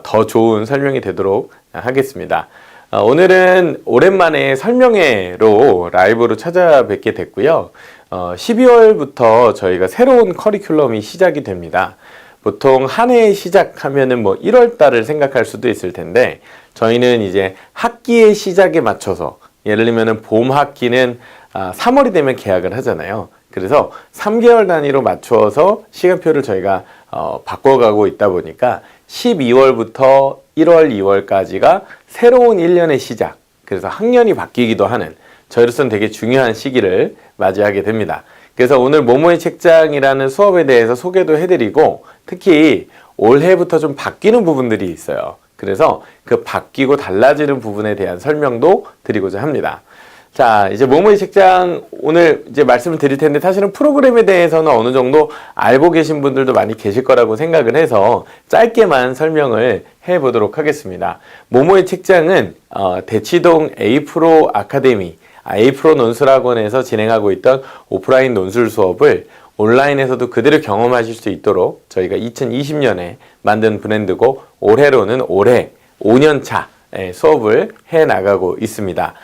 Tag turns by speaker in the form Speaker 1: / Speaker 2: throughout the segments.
Speaker 1: 더 좋은 설명이 되도록 하겠습니다. 오늘은 오랜만에 설명회로 라이브로 찾아뵙게 됐고요. 12월부터 저희가 새로운 커리큘럼이 시작이 됩니다. 보통 한 해 시작하면은 1월 달을 생각할 수도 있을 텐데, 저희는 이제 학기의 시작에 맞춰서, 예를 들면은 봄 학기는 3월이 되면 개학을 하잖아요. 그래서 3개월 단위로 맞추어서 시간표를 저희가 바꿔가고 있다 보니까 12월부터 1월, 2월까지가 새로운 1년의 시작, 그래서 학년이 바뀌기도 하는, 저희로서는 되게 중요한 시기를 맞이하게 됩니다. 그래서 오늘 모모의 책장이라는 수업에 대해서 소개도 해드리고, 특히 올해부터 좀 바뀌는 부분들이 있어요. 그래서 그 바뀌고 달라지는 부분에 대한 설명도 드리고자 합니다. 자, 이제 모모의 책장 오늘 이제 말씀을 드릴 텐데, 사실은 프로그램에 대해서는 어느 정도 알고 계신 분들도 많이 계실 거라고 생각을 해서 짧게만 설명을 해보도록 하겠습니다. 모모의 책장은 대치동 A프로 아카데미, A프로 논술학원에서 진행하고 있던 오프라인 논술 수업을 온라인에서도 그대로 경험하실 수 있도록 저희가 2020년에 만든 브랜드고, 올해로는 올해 5년차 수업을 해나가고 있습니다.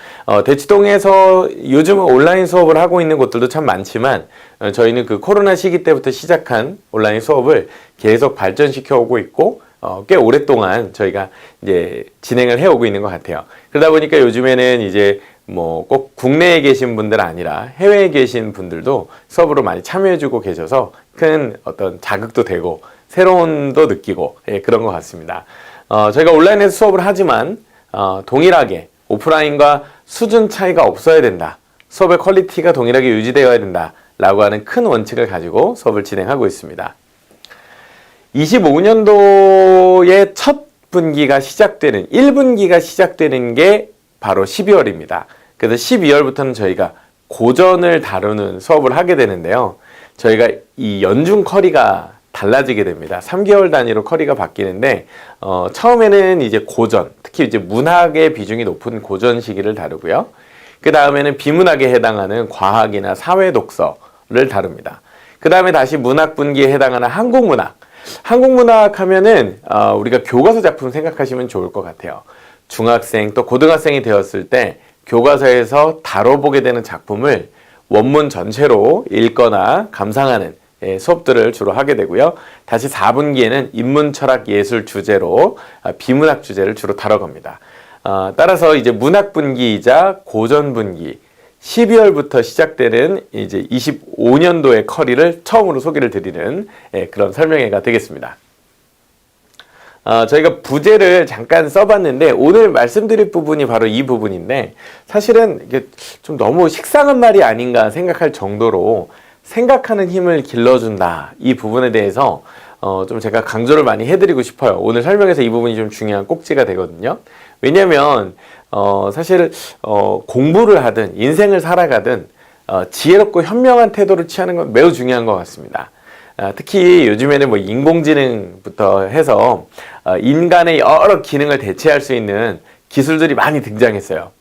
Speaker 1: 대치동에서 요즘은 온라인 수업을 하고 있는 곳들도 참 많지만, 저희는 그 코로나 시기 때부터 시작한 온라인 수업을 계속 발전시켜 오고 있고, 꽤 오랫동안 저희가 이제 진행을 해오고 있는 것 같아요. 그러다 보니까 요즘에는 이제 꼭 국내에 계신 분들 아니라 해외에 계신 분들도 수업으로 많이 참여해주고 계셔서 큰 어떤 자극도 되고 새로움도 느끼고 그런 것 같습니다. 저희가 온라인에서 수업을 하지만 동일하게 오프라인과 수준 차이가 없어야 된다, 수업의 퀄리티가 동일하게 유지되어야 된다 라고 하는 큰 원칙을 가지고 수업을 진행하고 있습니다. 25년도의 첫 분기가 시작되는 1분기가 시작되는 게 바로 12월입니다. 그래서 12월부터는 저희가 고전을 다루는 수업을 하게 되는데요. 저희가 이 연중 커리가 달라지게 됩니다. 3개월 단위로 커리가 바뀌는데, 처음에는 이제 고전, 특히 이제 문학의 비중이 높은 고전 시기를 다루고요. 그 다음에는 비문학에 해당하는 과학이나 사회 독서를 다룹니다. 그 다음에 다시 문학 분기에 해당하는 한국문학. 한국문학 하면은 우리가 교과서 작품 생각하시면 좋을 것 같아요. 중학생 또 고등학생이 되었을 때 교과서에서 다뤄보게 되는 작품을 원문 전체로 읽거나 감상하는 수업들을 주로 하게 되고요. 다시 4분기에는 인문철학 예술 주제로 비문학 주제를 주로 다뤄갑니다. 따라서 이제 문학 분기이자 고전 분기 12월부터 시작되는 이제 25년도의 커리를 처음으로 소개를 드리는 그런 설명회가 되겠습니다. 저희가 부제를 잠깐 써봤는데, 오늘 말씀드릴 부분이 바로 이 부분인데, 사실은 이게 좀 너무 식상한 말이 아닌가 생각할 정도로 생각하는 힘을 길러준다, 이 부분에 대해서 좀 제가 강조를 많이 해드리고 싶어요. 오늘 설명에서 이 부분이 좀 중요한 꼭지가 되거든요. 왜냐면 사실 공부를 하든 인생을 살아가든 지혜롭고 현명한 태도를 취하는 건 매우 중요한 것 같습니다. 특히 요즘에는 인공지능부터 해서 인간의 여러 기능을 대체할 수 있는 기술들이 많이 등장했어요.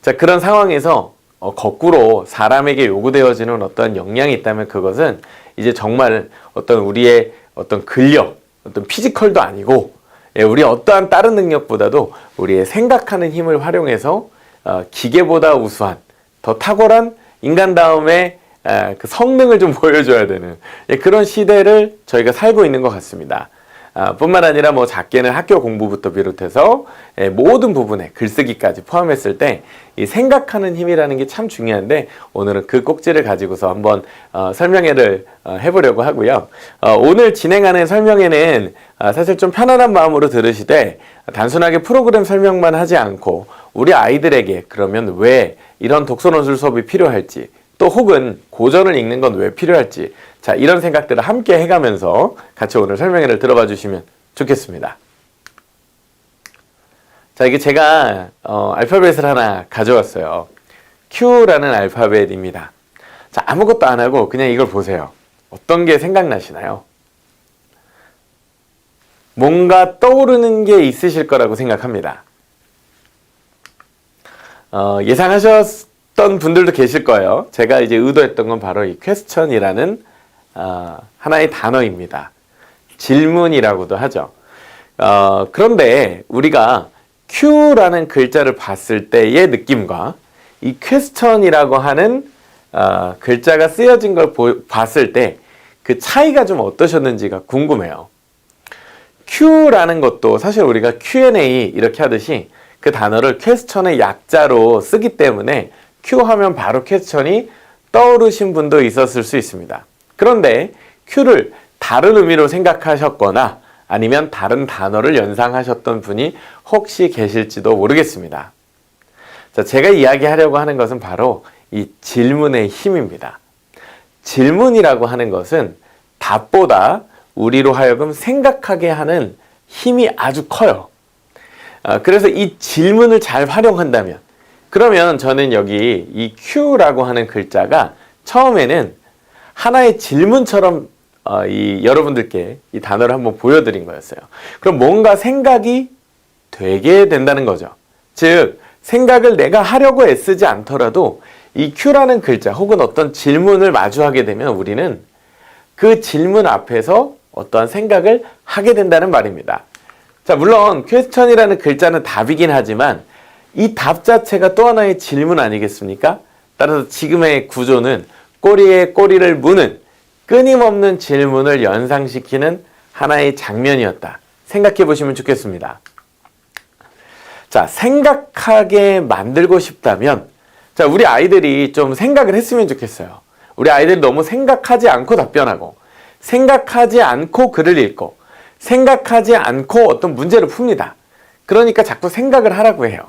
Speaker 1: 자, 그런 상황에서 거꾸로 사람에게 요구되어지는 어떤 역량이 있다면, 그것은 이제 정말 어떤 우리의 어떤 근력, 어떤 피지컬도 아니고, 우리의 어떠한 다른 능력보다도 우리의 생각하는 힘을 활용해서 기계보다 우수한, 더 탁월한 인간다움의 그 성능을 좀 보여줘야 되는 그런 시대를 저희가 살고 있는 것 같습니다. 뿐만 아니라 작게는 학교 공부부터 비롯해서 모든 부분에 글쓰기까지 포함했을 때 이 생각하는 힘이라는 게 참 중요한데, 오늘은 그 꼭지를 가지고서 한번 설명회를 해보려고 하고요. 오늘 진행하는 설명회는 사실 좀 편안한 마음으로 들으시되, 단순하게 프로그램 설명만 하지 않고 우리 아이들에게 그러면 왜 이런 독서논술 수업이 필요할지, 또 혹은 고전을 읽는 건 왜 필요할지, 자, 이런 생각들을 함께 해가면서 같이 오늘 설명회를 들어봐 주시면 좋겠습니다. 자, 이게 제가 알파벳을 하나 가져왔어요. Q라는 알파벳입니다. 자, 아무것도 안 하고 그냥 이걸 보세요. 어떤 게 생각나시나요? 뭔가 떠오르는 게 있으실 거라고 생각합니다. 예상하셨던 분들도 계실 거예요. 제가 이제 의도했던 건 바로 이 퀘스천이라는 하나의 단어입니다. 질문이라고도 하죠. 그런데 우리가 Q라는 글자를 봤을 때의 느낌과 이 question이라고 하는 글자가 쓰여진 걸 봤을 때 그 차이가 좀 어떠셨는지가 궁금해요. Q라는 것도 사실 우리가 Q&A 이렇게 하듯이 그 단어를 question의 약자로 쓰기 때문에 Q 하면 바로 question이 떠오르신 분도 있었을 수 있습니다. 그런데 Q를 다른 의미로 생각하셨거나 아니면 다른 단어를 연상하셨던 분이 혹시 계실지도 모르겠습니다. 자, 제가 이야기하려고 하는 것은 바로 이 질문의 힘입니다. 질문이라고 하는 것은 답보다 우리로 하여금 생각하게 하는 힘이 아주 커요. 그래서 이 질문을 잘 활용한다면, 그러면 저는 여기 이 Q라고 하는 글자가 처음에는 하나의 질문처럼 여러분들께 이 단어를 한번 보여드린 거였어요. 그럼 뭔가 생각이 되게 된다는 거죠. 즉, 생각을 내가 하려고 애쓰지 않더라도 이 Q라는 글자 혹은 어떤 질문을 마주하게 되면 우리는 그 질문 앞에서 어떠한 생각을 하게 된다는 말입니다. 자, 물론 question이라는 글자는 답이긴 하지만 이 답 자체가 또 하나의 질문 아니겠습니까? 따라서 지금의 구조는 꼬리에 꼬리를 무는 끊임없는 질문을 연상시키는 하나의 장면이었다. 생각해 보시면 좋겠습니다. 자, 생각하게 만들고 싶다면, 자, 우리 아이들이 좀 생각을 했으면 좋겠어요. 우리 아이들이 너무 생각하지 않고 답변하고, 생각하지 않고 글을 읽고, 생각하지 않고 어떤 문제를 풉니다. 그러니까 자꾸 생각을 하라고 해요.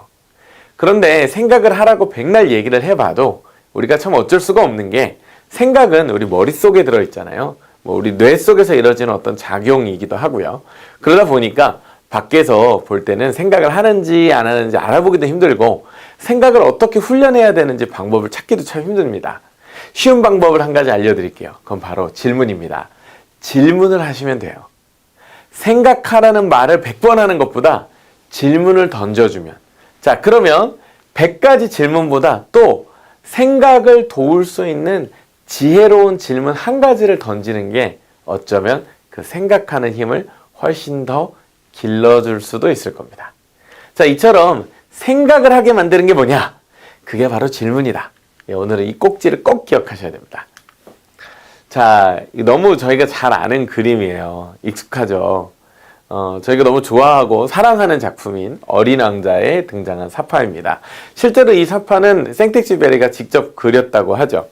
Speaker 1: 그런데 생각을 하라고 백날 얘기를 해봐도 우리가 참 어쩔 수가 없는 게, 생각은 우리 머릿속에 들어있잖아요. 우리 뇌 속에서 이루어지는 어떤 작용이기도 하고요. 그러다 보니까 밖에서 볼 때는 생각을 하는지 안 하는지 알아보기도 힘들고, 생각을 어떻게 훈련해야 되는지 방법을 찾기도 참 힘듭니다. 쉬운 방법을 한 가지 알려드릴게요. 그건 바로 질문입니다. 질문을 하시면 돼요. 생각하라는 말을 100번 하는 것보다 질문을 던져주면, 자, 그러면 100가지 질문보다 또 생각을 도울 수 있는 지혜로운 질문 한 가지를 던지는 게 어쩌면 그 생각하는 힘을 훨씬 더 길러줄 수도 있을 겁니다. 자, 이처럼 생각을 하게 만드는 게 뭐냐? 그게 바로 질문이다. 오늘은 이 꼭지를 꼭 기억하셔야 됩니다. 자, 너무 저희가 잘 아는 그림이에요. 익숙하죠? 저희가 너무 좋아하고 사랑하는 작품인 어린 왕자에 등장한 사파입니다. 실제로 이 사파는 생텍쥐베리가 직접 그렸다고 하죠.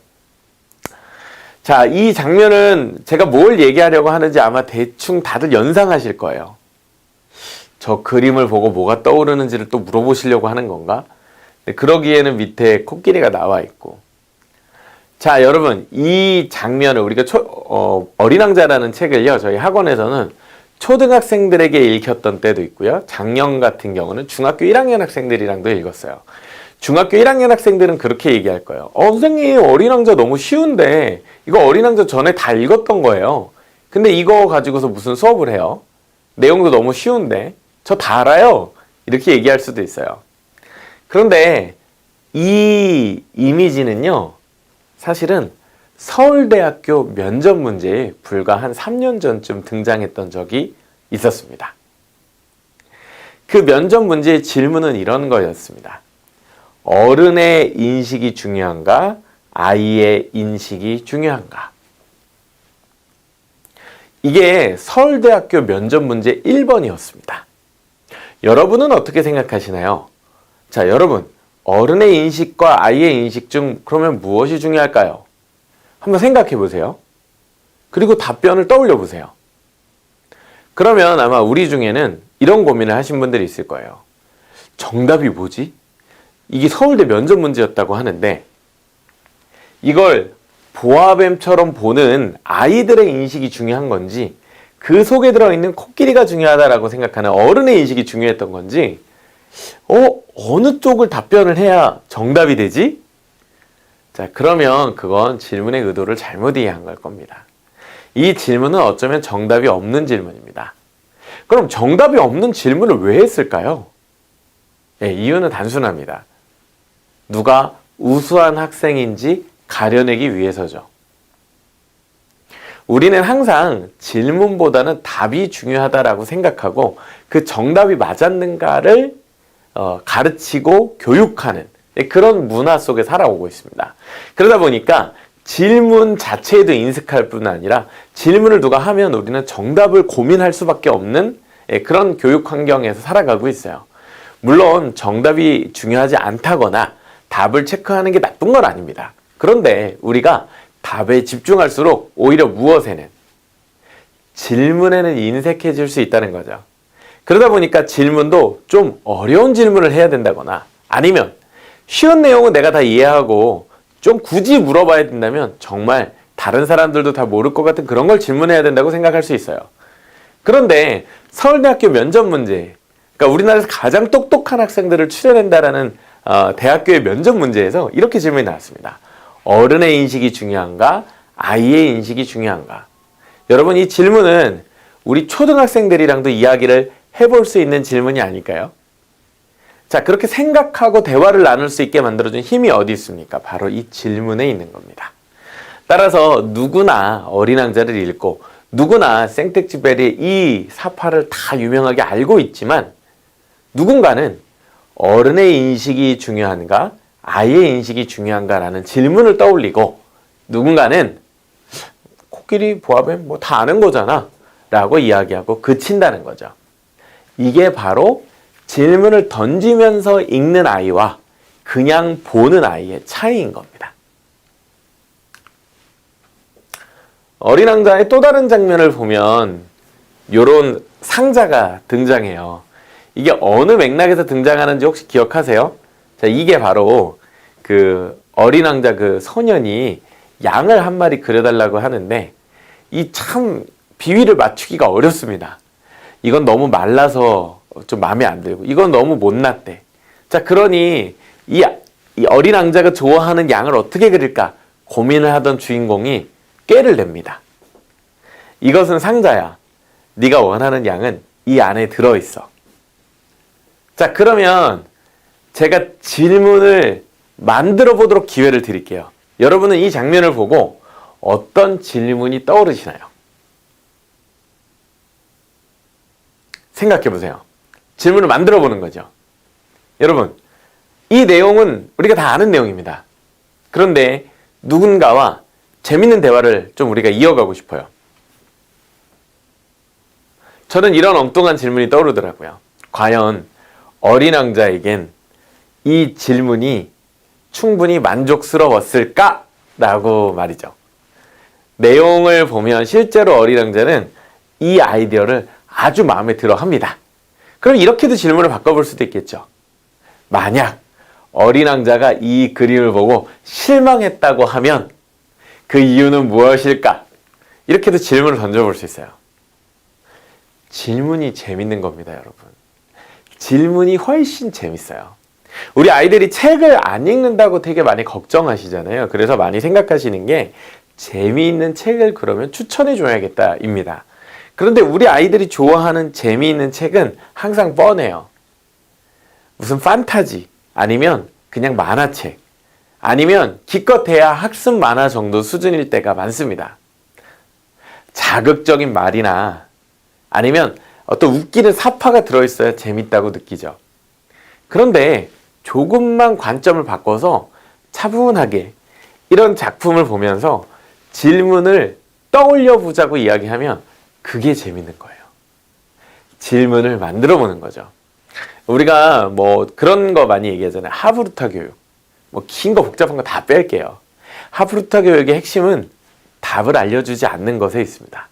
Speaker 1: 자, 이 장면은 제가 뭘 얘기하려고 하는지 아마 대충 다들 연상하실 거예요. 저 그림을 보고 뭐가 떠오르는지를 또 물어보시려고 하는 건가? 그러기에는 밑에 코끼리가 나와 있고. 자, 여러분, 이 장면을 우리가 어린 왕자라는 책을요, 저희 학원에서는 초등학생들에게 읽혔던 때도 있고요. 작년 같은 경우는 중학교 1학년 학생들이랑도 읽었어요. 중학교 1학년 학생들은 그렇게 얘기할 거예요. 선생님, 어린 왕자 너무 쉬운데 이거 어린 왕자 전에 다 읽었던 거예요. 근데 이거 가지고서 무슨 수업을 해요? 내용도 너무 쉬운데 저 다 알아요. 이렇게 얘기할 수도 있어요. 그런데 이 이미지는요, 사실은 서울대학교 면접 문제에 불과 한 3년 전쯤 등장했던 적이 있었습니다. 그 면접 문제의 질문은 이런 거였습니다. 어른의 인식이 중요한가? 아이의 인식이 중요한가? 이게 서울대학교 면접 문제 1번이었습니다. 여러분은 어떻게 생각하시나요? 자, 여러분, 어른의 인식과 아이의 인식 중 그러면 무엇이 중요할까요? 한번 생각해 보세요. 그리고 답변을 떠올려 보세요. 그러면 아마 우리 중에는 이런 고민을 하신 분들이 있을 거예요. 정답이 뭐지? 이게 서울대 면접 문제였다고 하는데 이걸 보아뱀처럼 보는 아이들의 인식이 중요한 건지, 그 속에 들어있는 코끼리가 중요하다라고 생각하는 어른의 인식이 중요했던 건지, 어느 쪽을 답변을 해야 정답이 되지? 자, 그러면 그건 질문의 의도를 잘못 이해한 걸 겁니다. 이 질문은 어쩌면 정답이 없는 질문입니다. 그럼 정답이 없는 질문을 왜 했을까요? 네, 이유는 단순합니다. 누가 우수한 학생인지 가려내기 위해서죠. 우리는 항상 질문보다는 답이 중요하다라고 생각하고 그 정답이 맞았는가를 가르치고 교육하는 그런 문화 속에 살아오고 있습니다. 그러다 보니까 질문 자체에도 인색할 뿐 아니라 질문을 누가 하면 우리는 정답을 고민할 수밖에 없는 그런 교육 환경에서 살아가고 있어요. 물론 정답이 중요하지 않다거나 답을 체크하는 게 나쁜 건 아닙니다. 그런데 우리가 답에 집중할수록 오히려 무엇에는? 질문에는 인색해질 수 있다는 거죠. 그러다 보니까 질문도 좀 어려운 질문을 해야 된다거나 아니면 쉬운 내용은 내가 다 이해하고 좀 굳이 물어봐야 된다면 정말 다른 사람들도 다 모를 것 같은 그런 걸 질문해야 된다고 생각할 수 있어요. 그런데 서울대학교 면접 문제, 그러니까 우리나라에서 가장 똑똑한 학생들을 추려낸다라는 대학교의 면접 문제에서 이렇게 질문이 나왔습니다. 어른의 인식이 중요한가? 아이의 인식이 중요한가? 여러분, 이 질문은 우리 초등학생들이랑도 이야기를 해볼 수 있는 질문이 아닐까요? 자, 그렇게 생각하고 대화를 나눌 수 있게 만들어준 힘이 어디 있습니까? 바로 이 질문에 있는 겁니다. 따라서 누구나 어린 왕자를 읽고 누구나 생텍쥐베리의 이 사파를 다 유명하게 알고 있지만 누군가는 어른의 인식이 중요한가? 아이의 인식이 중요한가라는 질문을 떠올리고 누군가는 코끼리 보아뱀 뭐 다 아는 거잖아 라고 이야기하고 그친다는 거죠. 이게 바로 질문을 던지면서 읽는 아이와 그냥 보는 아이의 차이인 겁니다. 어린 왕자의 또 다른 장면을 보면 요런 상자가 등장해요. 이게 어느 맥락에서 등장하는지 혹시 기억하세요? 자, 이게 바로 그 어린 왕자 그 소년이 양을 한 마리 그려달라고 하는데 이 참 비위를 맞추기가 어렵습니다. 이건 너무 말라서 좀 마음에 안 들고 이건 너무 못났대. 자, 그러니 이 어린 왕자가 좋아하는 양을 어떻게 그릴까 고민을 하던 주인공이 꾀를 냅니다. 이것은 상자야. 네가 원하는 양은 이 안에 들어있어. 자, 그러면 제가 질문을 만들어 보도록 기회를 드릴게요. 여러분은 이 장면을 보고 어떤 질문이 떠오르시나요? 생각해 보세요. 질문을 만들어 보는 거죠. 여러분, 이 내용은 우리가 다 아는 내용입니다. 그런데 누군가와 재밌는 대화를 좀 우리가 이어가고 싶어요. 저는 이런 엉뚱한 질문이 떠오르더라고요. 과연 어린 왕자에겐 이 질문이 충분히 만족스러웠을까? 라고 말이죠. 내용을 보면 실제로 어린 왕자는 이 아이디어를 아주 마음에 들어 합니다. 그럼 이렇게도 질문을 바꿔볼 수도 있겠죠. 만약 어린 왕자가 이 그림을 보고 실망했다고 하면 그 이유는 무엇일까? 이렇게도 질문을 던져볼 수 있어요. 질문이 재밌는 겁니다, 여러분. 질문이 훨씬 재밌어요. 우리 아이들이 책을 안 읽는다고 되게 많이 걱정하시잖아요. 그래서 많이 생각하시는 게 재미있는 책을 그러면 추천해 줘야겠다입니다. 그런데 우리 아이들이 좋아하는 재미있는 책은 항상 뻔해요. 무슨 판타지, 아니면 그냥 만화책, 아니면 기껏해야 학습 만화 정도 수준일 때가 많습니다. 자극적인 말이나 아니면 어떤 웃기는 사파가 들어있어야 재밌다고 느끼죠. 그런데 조금만 관점을 바꿔서 차분하게 이런 작품을 보면서 질문을 떠올려 보자고 이야기하면 그게 재밌는 거예요. 질문을 만들어 보는 거죠. 우리가 뭐 그런 거 많이 얘기하잖아요. 하브루타 교육. 뭐 긴 거 복잡한 거 다 뺄게요. 하브루타 교육의 핵심은 답을 알려주지 않는 것에 있습니다.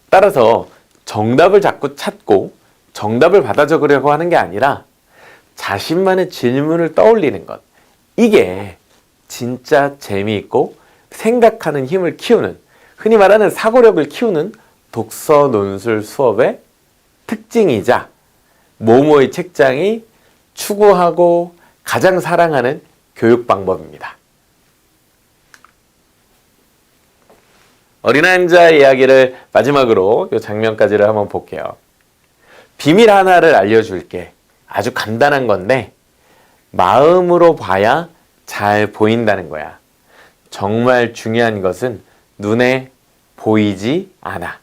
Speaker 1: 따라서 정답을 자꾸 찾고 정답을 받아 적으려고 하는 게 아니라 자신만의 질문을 떠올리는 것. 이게 진짜 재미있고 생각하는 힘을 키우는, 흔히 말하는 사고력을 키우는 독서 논술 수업의 특징이자 모모의 책장이 추구하고 가장 사랑하는 교육 방법입니다. 어린 왕자의 이야기를 마지막으로 이 장면까지를 한번 볼게요. 비밀 하나를 알려줄게. 아주 간단한 건데 마음으로 봐야 잘 보인다는 거야. 정말 중요한 것은 눈에 보이지 않아.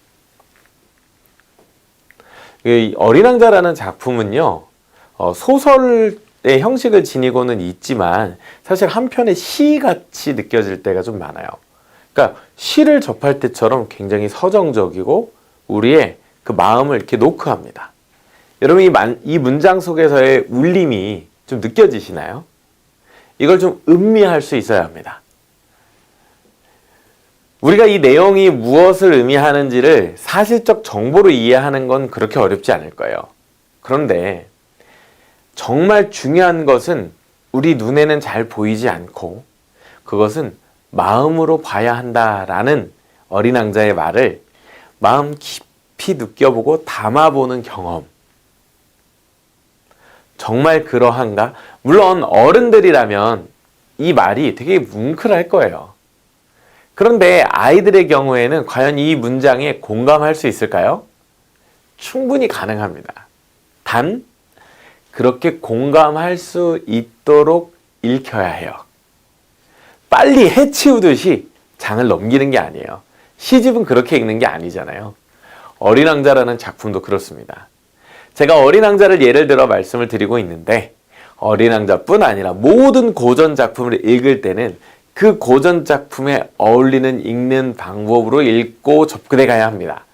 Speaker 1: 이 어린 왕자라는 작품은요, 소설의 형식을 지니고는 있지만 사실 한편의 시같이 느껴질 때가 좀 많아요. 그러니까 시를 접할 때처럼 굉장히 서정적이고 우리의 그 마음을 이렇게 노크합니다. 여러분 이 문장 속에서의 울림이 좀 느껴지시나요? 이걸 좀 음미할 수 있어야 합니다. 우리가 이 내용이 무엇을 의미하는지를 사실적 정보로 이해하는 건 그렇게 어렵지 않을 거예요. 그런데 정말 중요한 것은 우리 눈에는 잘 보이지 않고 그것은 마음으로 봐야 한다라는 어린 왕자의 말을 마음 깊이 느껴보고 담아보는 경험. 정말 그러한가? 물론 어른들이라면 이 말이 되게 뭉클할 거예요. 그런데 아이들의 경우에는 과연 이 문장에 공감할 수 있을까요? 충분히 가능합니다. 단, 그렇게 공감할 수 있도록 읽혀야 해요. 빨리 해치우듯이 장을 넘기는 게 아니에요. 시집은 그렇게 읽는 게 아니잖아요. 어린 왕자라는 작품도 그렇습니다. 제가 어린 왕자를 예를 들어 말씀을 드리고 있는데 어린 왕자뿐 아니라 모든 고전 작품을 읽을 때는 그 고전 작품에 어울리는 읽는 방법으로 읽고 접근해 가야 합니다.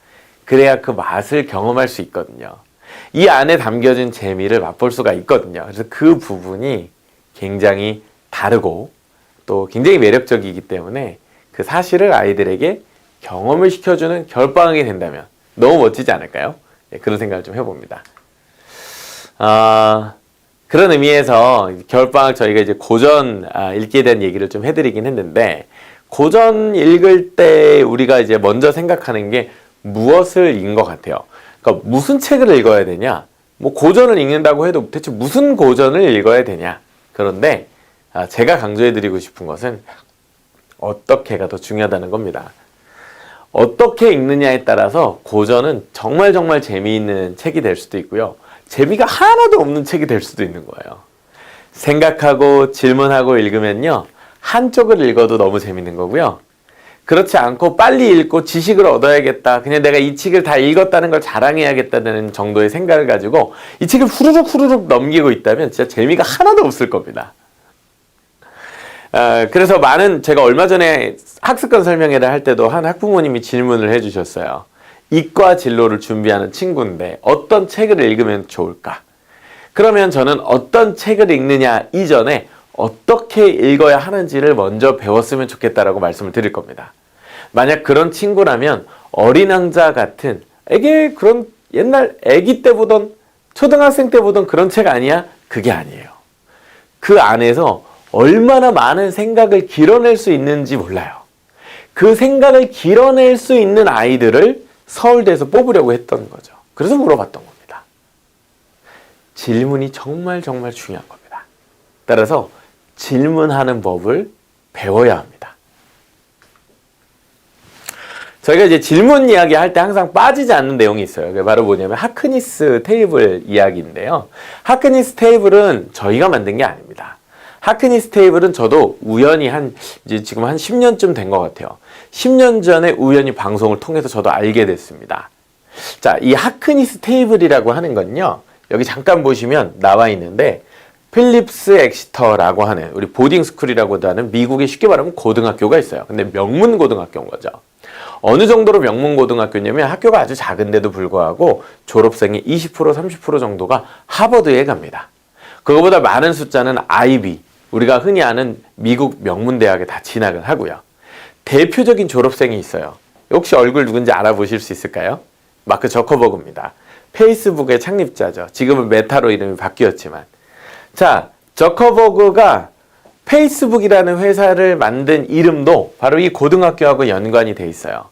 Speaker 1: 그래야 그 맛을 경험할 수 있거든요. 이 안에 담겨진 재미를 맛볼 수가 있거든요. 그래서 그 부분이 굉장히 다르고 또 굉장히 매력적이기 때문에 그 사실을 아이들에게 경험을 시켜주는 겨울방학이 된다면 너무 멋지지 않을까요? 네, 그런 생각을 좀 해봅니다. 그런 의미에서 겨울방학 저희가 이제 고전 읽기에 대한 얘기를 좀 해드리긴 했는데 고전 읽을 때 우리가 이제 먼저 생각하는 게 무엇을 읽은 것 같아요. 그러니까 무슨 책을 읽어야 되냐? 뭐 고전을 읽는다고 해도 대체 무슨 고전을 읽어야 되냐? 그런데 제가 강조해드리고 싶은 것은 어떻게가 더 중요하다는 겁니다. 어떻게 읽느냐에 따라서 고전은 정말 재미있는 책이 될 수도 있고요. 재미가 하나도 없는 책이 될 수도 있는 거예요. 생각하고 질문하고 읽으면요. 한쪽을 읽어도 너무 재밌는 거고요. 그렇지 않고 빨리 읽고 지식을 얻어야겠다. 그냥 내가 이 책을 다 읽었다는 걸 자랑해야겠다는 정도의 생각을 가지고 이 책을 후루룩 넘기고 있다면 진짜 재미가 하나도 없을 겁니다. 그래서 제가 얼마 전에 학습관 설명회를 할 때도 한 학부모님이 질문을 해주셨어요. 이과 진로를 준비하는 친구인데 어떤 책을 읽으면 좋을까? 그러면 저는 어떤 책을 읽느냐 이전에 어떻게 읽어야 하는지를 먼저 배웠으면 좋겠다라고 말씀을 드릴 겁니다. 만약 그런 친구라면 어린 왕자 같은 그런 옛날 아기 때 보던 초등학생 때 보던 그런 책 아니야? 그게 아니에요. 그 안에서 얼마나 많은 생각을 길어낼 수 있는지 몰라요. 그 생각을 길어낼 수 있는 아이들을 서울대에서 뽑으려고 했던 거죠. 그래서 물어봤던 겁니다. 질문이 정말 중요한 겁니다. 따라서 질문하는 법을 배워야 합니다. 저희가 이제 질문 이야기 할 때 항상 빠지지 않는 내용이 있어요. 그게 바로 뭐냐면 하크니스 테이블 이야기인데요. 하크니스 테이블은 저희가 만든 게 아닙니다. 하크니스 테이블은 저도 우연히 이제 지금 한 10년쯤 된 것 같아요. 10년 전에 우연히 방송을 통해서 저도 알게 됐습니다. 자, 이 하크니스 테이블이라고 하는 건요. 여기 잠깐 보시면 나와 있는데 필립스 엑시터라고 하는 우리 보딩스쿨이라고도 하는 미국의 쉽게 말하면 고등학교가 있어요. 근데 명문 고등학교인 거죠. 어느 정도로 명문 고등학교냐면 학교가 아주 작은데도 불구하고 졸업생의 20% 30% 정도가 하버드에 갑니다. 그거보다 많은 숫자는 아이비, 우리가 흔히 아는 미국 명문 대학에 다 진학을 하고요. 대표적인 졸업생이 있어요. 혹시 얼굴 누군지 알아보실 수 있을까요? 마크 저커버그입니다. 페이스북의 창립자죠. 지금은 메타로 이름이 바뀌었지만. 자, 저커버그가 페이스북이라는 회사를 만든 이름도 바로 이 고등학교하고 연관이 돼 있어요.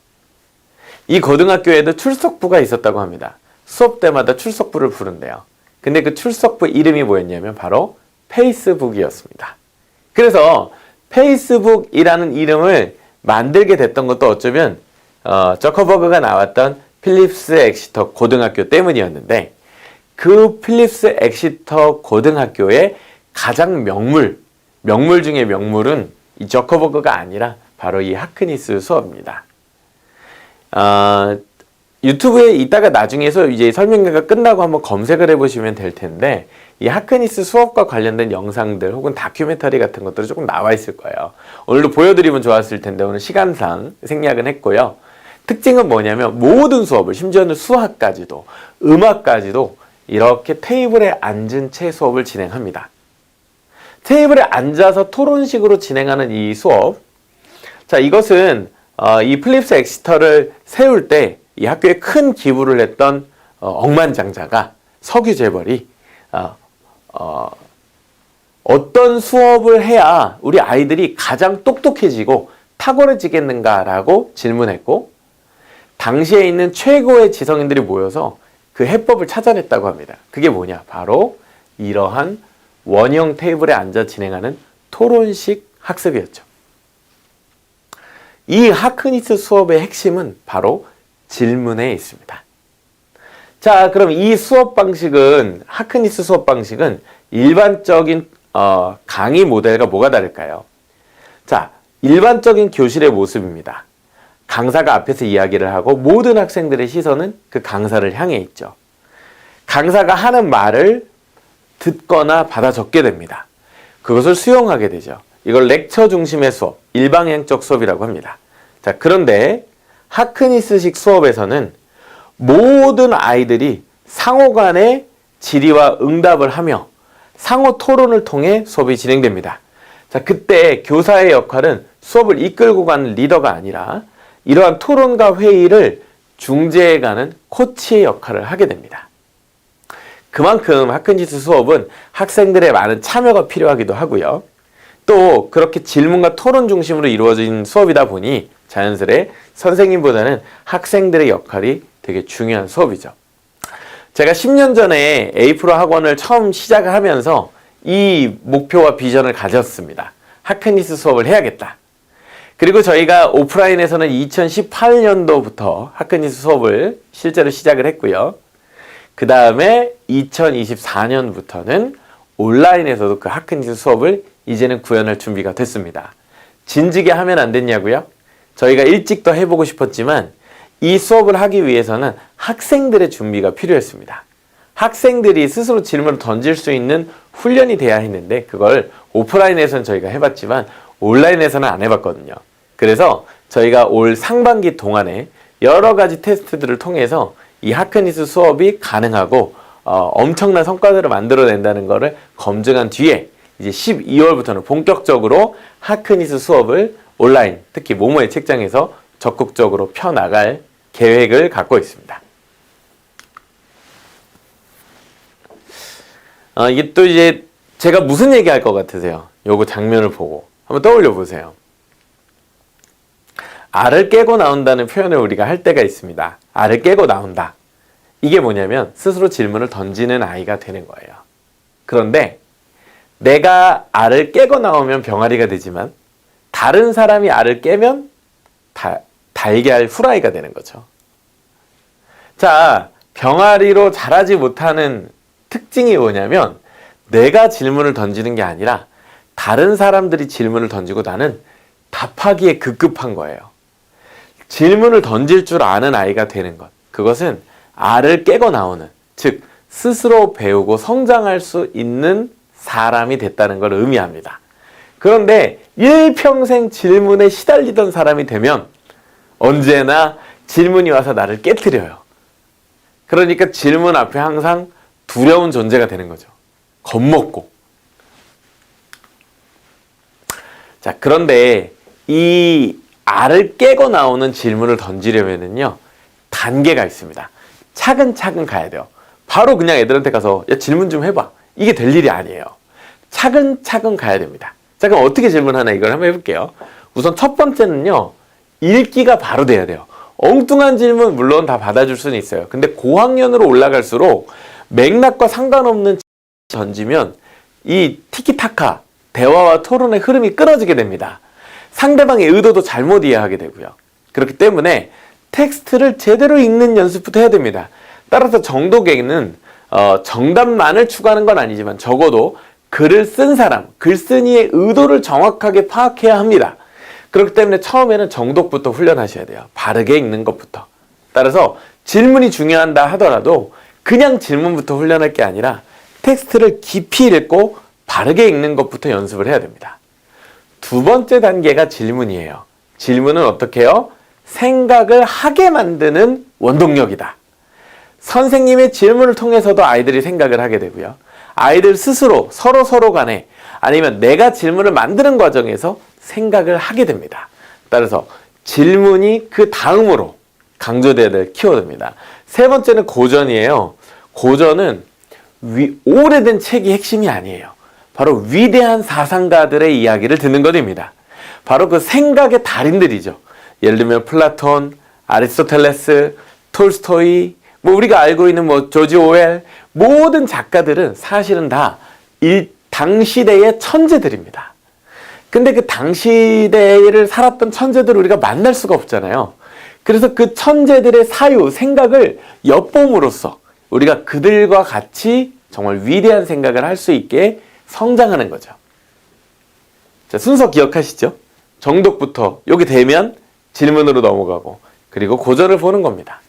Speaker 1: 이 고등학교에도 출석부가 있었다고 합니다. 수업 때마다 출석부를 부른대요. 근데 그 출석부 이름이 뭐였냐면 바로 페이스북이었습니다. 그래서 페이스북이라는 이름을 만들게 됐던 것도 어쩌면 저커버그가 나왔던 필립스 엑시터 고등학교 때문이었는데 그 필립스 엑시터 고등학교의 가장 명물 중에 명물은 이 저커버그가 아니라 바로 이 하크니스 수업입니다. 유튜브에 이따가 나중에서 이제 설명회가 끝나고 한번 검색을 해보시면 될 텐데, 이 하크니스 수업과 관련된 영상들 혹은 다큐멘터리 같은 것들이 조금 나와 있을 거예요. 오늘도 보여드리면 좋았을 텐데 오늘 시간상 생략은 했고요. 특징은 뭐냐면 모든 수업을, 심지어는 수학까지도 음악까지도 이렇게 테이블에 앉은 채 수업을 진행합니다. 테이블에 앉아서 토론식으로 진행하는 이 수업, 자, 이것은 이 필립스 엑시터를 세울 때 이 학교에 큰 기부를 했던 억만장자가 석유 재벌이 어떤 수업을 해야 우리 아이들이 가장 똑똑해지고 탁월해지겠는가라고 질문했고, 당시에 있는 최고의 지성인들이 모여서 그 해법을 찾아냈다고 합니다. 그게 뭐냐? 바로 이러한 원형 테이블에 앉아 진행하는 토론식 학습이었죠. 이 하크니스 수업의 핵심은 바로 질문에 있습니다. 자, 그럼 이 수업 방식은, 하크니스 수업 방식은 일반적인 강의 모델과 뭐가 다를까요? 자, 일반적인 교실의 모습입니다. 강사가 앞에서 이야기를 하고 모든 학생들의 시선은 그 강사를 향해 있죠. 강사가 하는 말을 듣거나 받아 적게 됩니다. 그것을 수용하게 되죠. 이걸 렉처 중심의 수업, 일방향적 수업이라고 합니다. 자, 그런데 하크니스식 수업에서는 모든 아이들이 상호 간의 질의와 응답을 하며 상호 토론을 통해 수업이 진행됩니다. 자, 그때 교사의 역할은 수업을 이끌고 가는 리더가 아니라 이러한 토론과 회의를 중재해가는 코치의 역할을 하게 됩니다. 그만큼 하크니스 수업은 학생들의 많은 참여가 필요하기도 하고요. 또 그렇게 질문과 토론 중심으로 이루어진 수업이다 보니 자연스레 선생님보다는 학생들의 역할이 되게 중요한 수업이죠. 제가 10년 전에 에이프로 학원을 처음 시작을 하면서 이 목표와 비전을 가졌습니다. 하크니스 수업을 해야겠다. 그리고 저희가 오프라인에서는 2018년도부터 하크니스 수업을 실제로 시작을 했고요. 그 다음에 2024년부터는 온라인에서도 그 하크니스 수업을 이제는 구현할 준비가 됐습니다. 진지게 하면 안 됐냐고요? 저희가 일찍 더 해보고 싶었지만 이 수업을 하기 위해서는 학생들의 준비가 필요했습니다. 학생들이 스스로 질문을 던질 수 있는 훈련이 돼야 했는데 그걸 오프라인에서는 저희가 해봤지만 온라인에서는 안 해봤거든요. 그래서 저희가 올 상반기 동안에 여러 가지 테스트들을 통해서 이 하크니스 수업이 가능하고 엄청난 성과들을 만들어낸다는 것을 검증한 뒤에 이제 12월부터는 본격적으로 하크니스 수업을 온라인, 특히 모모의 책장에서 적극적으로 펴나갈 계획을 갖고 있습니다. 이게 또 이제 제가 무슨 얘기 할 것 같으세요? 요거 장면을 보고 한번 떠올려 보세요. 알을 깨고 나온다는 표현을 우리가 할 때가 있습니다. 알을 깨고 나온다. 이게 뭐냐면 스스로 질문을 던지는 아이가 되는 거예요. 그런데 내가 알을 깨고 나오면 병아리가 되지만 다른 사람이 알을 깨면 달걀 후라이가 되는 거죠. 자, 병아리로 자라지 못하는 특징이 뭐냐면 내가 질문을 던지는 게 아니라 다른 사람들이 질문을 던지고 나는 답하기에 급급한 거예요. 질문을 던질 줄 아는 아이가 되는 것. 그것은 알을 깨고 나오는, 즉 스스로 배우고 성장할 수 있는 사람이 됐다는 걸 의미합니다. 그런데 일평생 질문에 시달리던 사람이 되면 언제나 질문이 와서 나를 깨트려요. 그러니까 질문 앞에 항상 두려운 존재가 되는 거죠. 겁먹고. 자, 그런데 이 알을 깨고 나오는 질문을 던지려면은요, 단계가 있습니다. 차근차근 가야 돼요. 바로 그냥 애들한테 가서 야, 질문 좀 해봐. 이게 될 일이 아니에요. 차근차근 가야 됩니다. 자, 그럼 어떻게 질문하나 이걸 한번 해볼게요. 우선 첫 번째는요, 읽기가 바로 돼야 돼요. 엉뚱한 질문 물론 다 받아줄 수는 있어요. 근데 고학년으로 올라갈수록 맥락과 상관없는 던지면 이 티키타카, 대화와 토론의 흐름이 끊어지게 됩니다. 상대방의 의도도 잘못 이해하게 되고요. 그렇기 때문에 텍스트를 제대로 읽는 연습부터 해야 됩니다. 따라서 정독에는 정답만을 추구하는 건 아니지만 적어도 글을 쓴 사람, 글쓴이의 의도를 정확하게 파악해야 합니다. 그렇기 때문에 처음에는 정독부터 훈련하셔야 돼요. 바르게 읽는 것부터. 따라서 질문이 중요하다 하더라도 그냥 질문부터 훈련할 게 아니라 텍스트를 깊이 읽고 바르게 읽는 것부터 연습을 해야 됩니다. 두 번째 단계가 질문이에요. 질문은 어떻게 해요? 생각을 하게 만드는 원동력이다. 선생님의 질문을 통해서도 아이들이 생각을 하게 되고요. 아이들 스스로 서로 간에 아니면 내가 질문을 만드는 과정에서 생각을 하게 됩니다. 따라서 질문이 그 다음으로 강조되어야 될 키워드입니다. 세 번째는 고전이에요. 고전은 오래된 책이 핵심이 아니에요. 바로 위대한 사상가들의 이야기를 듣는 것입니다. 바로 그 생각의 달인들이죠. 예를 들면 플라톤, 아리스토텔레스, 톨스토이, 우리가 알고 있는 조지 오웰, 모든 작가들은 사실은 다 당시대의 천재들입니다. 근데 그 당시대를 살았던 천재들을 우리가 만날 수가 없잖아요. 그래서 그 천재들의 사유, 생각을 엿봄으로써 우리가 그들과 같이 정말 위대한 생각을 할 수 있게 성장하는 거죠. 자, 순서 기억하시죠? 정독부터 여기 되면 질문으로 넘어가고 그리고 고전을 보는 겁니다.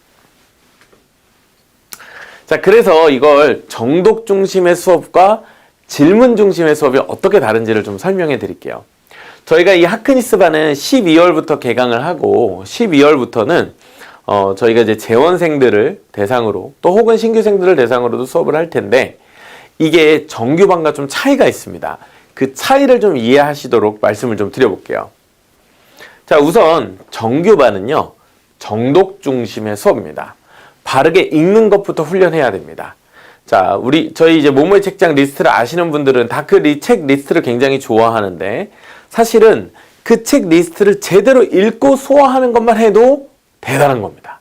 Speaker 1: 자, 그래서 이걸 정독 중심의 수업과 질문 중심의 수업이 어떻게 다른지를 좀 설명해 드릴게요. 저희가 이 하크니스반은 12월부터 개강을 하고 12월부터는 저희가 이제 재원생들을 대상으로 또 혹은 신규생들을 대상으로도 수업을 할 텐데 이게 정규반과 좀 차이가 있습니다. 그 차이를 좀 이해하시도록 말씀을 좀 드려볼게요. 자, 우선 정규반은요, 정독 중심의 수업입니다. 바르게 읽는 것부터 훈련해야 됩니다. 자, 저희 이제 모모의 책장 리스트를 아시는 분들은 다 그 책 리스트를 굉장히 좋아하는데 사실은 그 책 리스트를 제대로 읽고 소화하는 것만 해도 대단한 겁니다.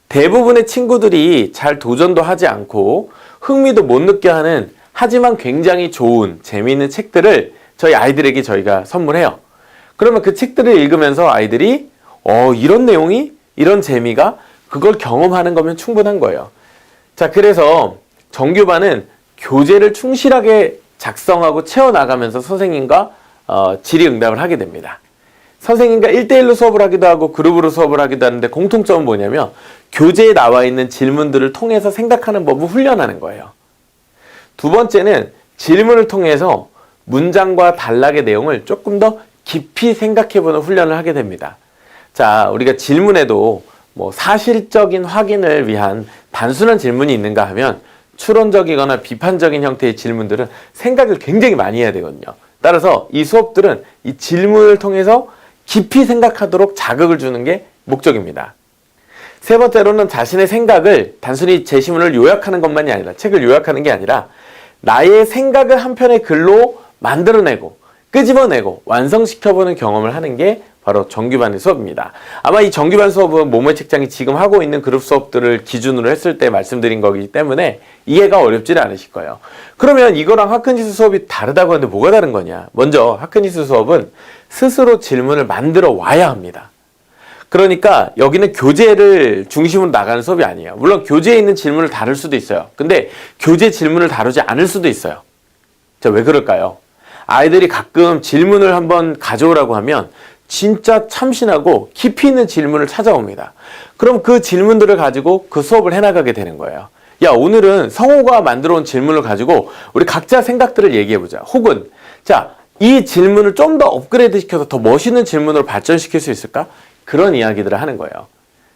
Speaker 1: 대부분의 친구들이 잘 도전도 하지 않고 흥미도 못 느껴 하는 하지만 굉장히 좋은 재미있는 책들을 저희 아이들에게 저희가 선물해요. 그러면 그 책들을 읽으면서 아이들이 이런 내용이 이런 재미가 그걸 경험하는 거면 충분한 거예요. 자, 그래서 정규반은 교재를 충실하게 작성하고 채워나가면서 선생님과 질의응답을 하게 됩니다. 선생님과 1대1로 수업을 하기도 하고 그룹으로 수업을 하기도 하는데 공통점은 뭐냐면 교재에 나와 있는 질문들을 통해서 생각하는 법을 훈련하는 거예요. 두 번째는 질문을 통해서 문장과 단락의 내용을 조금 더 깊이 생각해보는 훈련을 하게 됩니다. 자, 우리가 질문에도 사실적인 확인을 위한 단순한 질문이 있는가 하면 추론적이거나 비판적인 형태의 질문들은 생각을 굉장히 많이 해야 되거든요. 따라서 이 수업들은 이 질문을 통해서 깊이 생각하도록 자극을 주는 게 목적입니다. 세 번째로는 자신의 생각을 단순히 제시문을 요약하는 것만이 아니라 책을 요약하는 게 아니라 나의 생각을 한 편의 글로 만들어내고 끄집어내고 완성시켜보는 경험을 하는 게 바로 정규반의 수업입니다. 아마 이 정규반 수업은 모모의 책장이 지금 하고 있는 그룹 수업들을 기준으로 했을 때 말씀드린 거기 때문에 이해가 어렵지는 않으실 거예요. 그러면 이거랑 하크니스 수업이 다르다고 하는데 뭐가 다른 거냐? 먼저 하크니스 수업은 스스로 질문을 만들어 와야 합니다. 그러니까 여기는 교재를 중심으로 나가는 수업이 아니에요. 물론 교재에 있는 질문을 다룰 수도 있어요. 근데 교재 질문을 다루지 않을 수도 있어요. 자, 왜 그럴까요? 아이들이 가끔 질문을 한번 가져오라고 하면 진짜 참신하고 깊이 있는 질문을 찾아옵니다. 그럼 그 질문들을 가지고 그 수업을 해나가게 되는 거예요. 야, 오늘은 성호가 만들어 온 질문을 가지고 우리 각자 생각들을 얘기해보자. 혹은 자, 이 질문을 좀 더 업그레이드 시켜서 더 멋있는 질문으로 발전시킬 수 있을까? 그런 이야기들을 하는 거예요.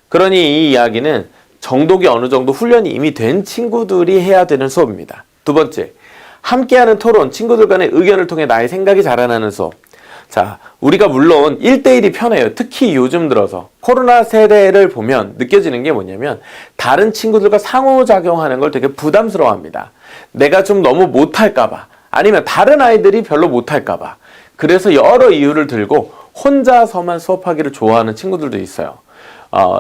Speaker 1: 그러니 이 이야기는 정독이 어느 정도 훈련이 이미 된 친구들이 해야 되는 수업입니다. 두 번째, 함께하는 토론, 친구들 간의 의견을 통해 나의 생각이 자라나는 수업. 자, 우리가 물론 1대1이 편해요. 특히 요즘 들어서 코로나 세대를 보면 느껴지는 게 뭐냐면 다른 친구들과 상호작용하는 걸 되게 부담스러워합니다. 내가 좀 너무 못할까봐 아니면 다른 아이들이 별로 못할까봐 그래서 여러 이유를 들고 혼자서만 수업하기를 좋아하는 친구들도 있어요.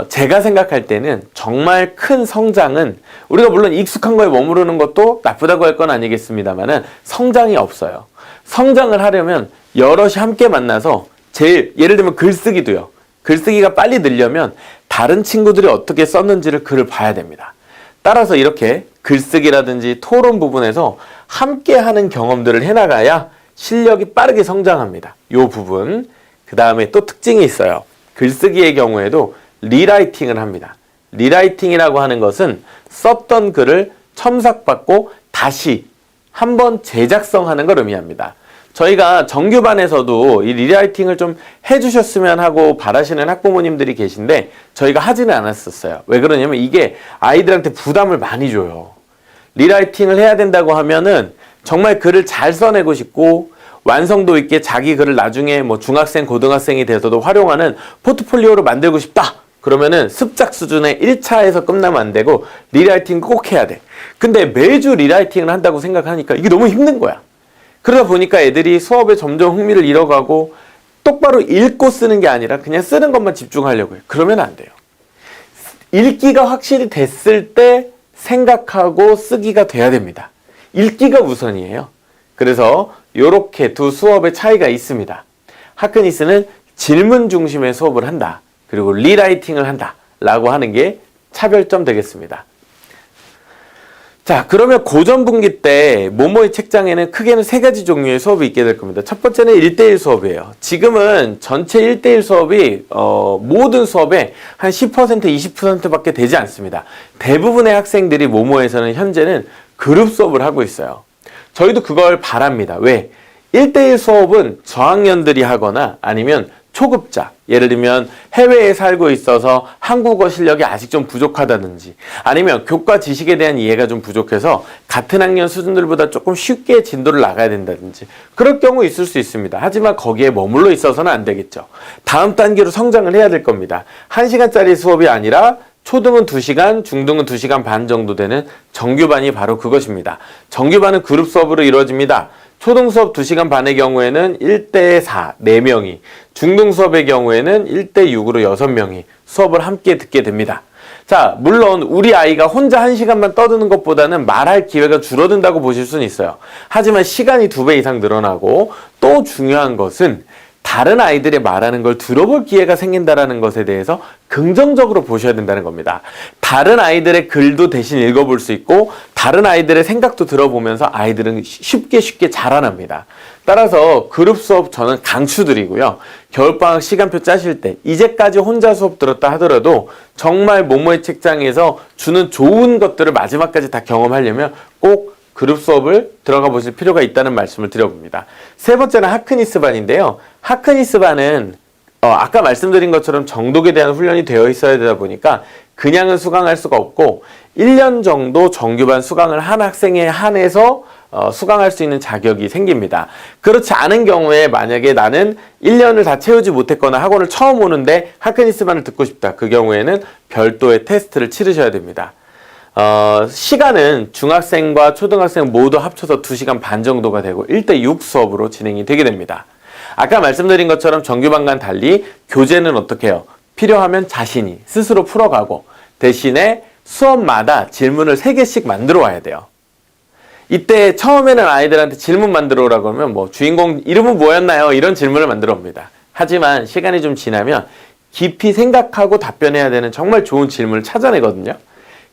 Speaker 1: 제가 생각할 때는 정말 큰 성장은 우리가 물론 익숙한 거에 머무르는 것도 나쁘다고 할 건 아니겠습니다만은 성장이 없어요. 성장을 하려면 여럿이 함께 만나서 예를 들면 글쓰기도요. 글쓰기가 빨리 늘려면 다른 친구들이 어떻게 썼는지를 글을 봐야 됩니다. 따라서 이렇게 글쓰기라든지 토론 부분에서 함께하는 경험들을 해나가야 실력이 빠르게 성장합니다. 이 부분. 그 다음에 또 특징이 있어요. 글쓰기의 경우에도 리라이팅을 합니다. 리라이팅이라고 하는 것은 썼던 글을 첨삭받고 다시 한번 재작성하는 걸 의미합니다. 저희가 정규반에서도 이 리라이팅을 좀 해주셨으면 하고 바라시는 학부모님들이 계신데 저희가 하지는 않았었어요. 왜 그러냐면 이게 아이들한테 부담을 많이 줘요. 리라이팅을 해야 된다고 하면은 정말 글을 잘 써내고 싶고 완성도 있게 자기 글을 나중에 뭐 중학생, 고등학생이 돼서도 활용하는 포트폴리오로 만들고 싶다. 그러면은 습작 수준의 1차에서 끝나면 안 되고 리라이팅 꼭 해야 돼. 근데 매주 리라이팅을 한다고 생각하니까 이게 너무 힘든 거야. 그러다 보니까 애들이 수업에 점점 흥미를 잃어가고 똑바로 읽고 쓰는 게 아니라 그냥 쓰는 것만 집중하려고 해요. 그러면 안 돼요. 읽기가 확실히 됐을 때 생각하고 쓰기가 돼야 됩니다. 읽기가 우선이에요. 그래서 이렇게 두 수업의 차이가 있습니다. 하크니스는 질문 중심의 수업을 한다. 그리고 리라이팅을 한다. 라고 하는 게 차별점 되겠습니다. 자, 그러면 고전분기 때 모모의 책장에는 크게는 3가지 종류의 수업이 있게 될 겁니다. 첫 번째는 1대1 수업이에요. 지금은 전체 1대1 수업이 모든 수업의 한 10%, 20%밖에 되지 않습니다. 대부분의 학생들이 모모에서는 현재는 그룹 수업을 하고 있어요. 저희도 그걸 바랍니다. 왜? 1대1 수업은 저학년들이 하거나 아니면 초급자, 예를 들면 해외에 살고 있어서 한국어 실력이 아직 좀 부족하다든지 아니면 교과 지식에 대한 이해가 좀 부족해서 같은 학년 수준들보다 조금 쉽게 진도를 나가야 된다든지 그럴 경우 있을 수 있습니다. 하지만 거기에 머물러 있어서는 안 되겠죠. 다음 단계로 성장을 해야 될 겁니다. 1시간짜리 수업이 아니라 초등은 2시간, 중등은 2시간 반 정도 되는 정규반이 바로 그것입니다. 정규반은 그룹 수업으로 이루어집니다. 초등 수업 2시간 반의 경우에는 1대4, 4명이, 중등 수업의 경우에는 1대6으로 6명이 수업을 함께 듣게 됩니다. 자, 물론 우리 아이가 혼자 1시간만 떠드는 것보다는 말할 기회가 줄어든다고 보실 수는 있어요. 하지만 시간이 2배 이상 늘어나고 또 중요한 것은 다른 아이들의 말하는 걸 들어볼 기회가 생긴다는 것에 대해서 긍정적으로 보셔야 된다는 겁니다. 다른 아이들의 글도 대신 읽어볼 수 있고 다른 아이들의 생각도 들어보면서 아이들은 쉽게 자라납니다. 따라서 그룹 수업 저는 강추드리고요. 겨울방학 시간표 짜실 때 이제까지 혼자 수업 들었다 하더라도 정말 모모의 책장에서 주는 좋은 것들을 마지막까지 다 경험하려면 꼭 그룹 수업을 들어가 보실 필요가 있다는 말씀을 드려봅니다. 세 번째는 하크니스 반인데요. 하크니스 반은 아까 말씀드린 것처럼 정독에 대한 훈련이 되어 있어야 되다 보니까 그냥은 수강할 수가 없고 1년 정도 정규반 수강을 한 학생에 한해서 수강할 수 있는 자격이 생깁니다. 그렇지 않은 경우에 만약에 나는 1년을 다 채우지 못했거나 학원을 처음 오는데 하크니스 반을 듣고 싶다. 그 경우에는 별도의 테스트를 치르셔야 됩니다. 시간은 중학생과 초등학생 모두 합쳐서 2시간 반 정도가 되고 1대6 수업으로 진행이 되게 됩니다. 아까 말씀드린 것처럼 정규반과는 달리 교재는 어떻게 해요? 필요하면 자신이 스스로 풀어가고 대신에 수업마다 질문을 3개씩 만들어 와야 돼요. 이때 처음에는 아이들한테 질문 만들어 오라고 하면 뭐 주인공 이름은 뭐였나요? 이런 질문을 만들어 옵니다. 하지만 시간이 좀 지나면 깊이 생각하고 답변해야 되는 정말 좋은 질문을 찾아내거든요.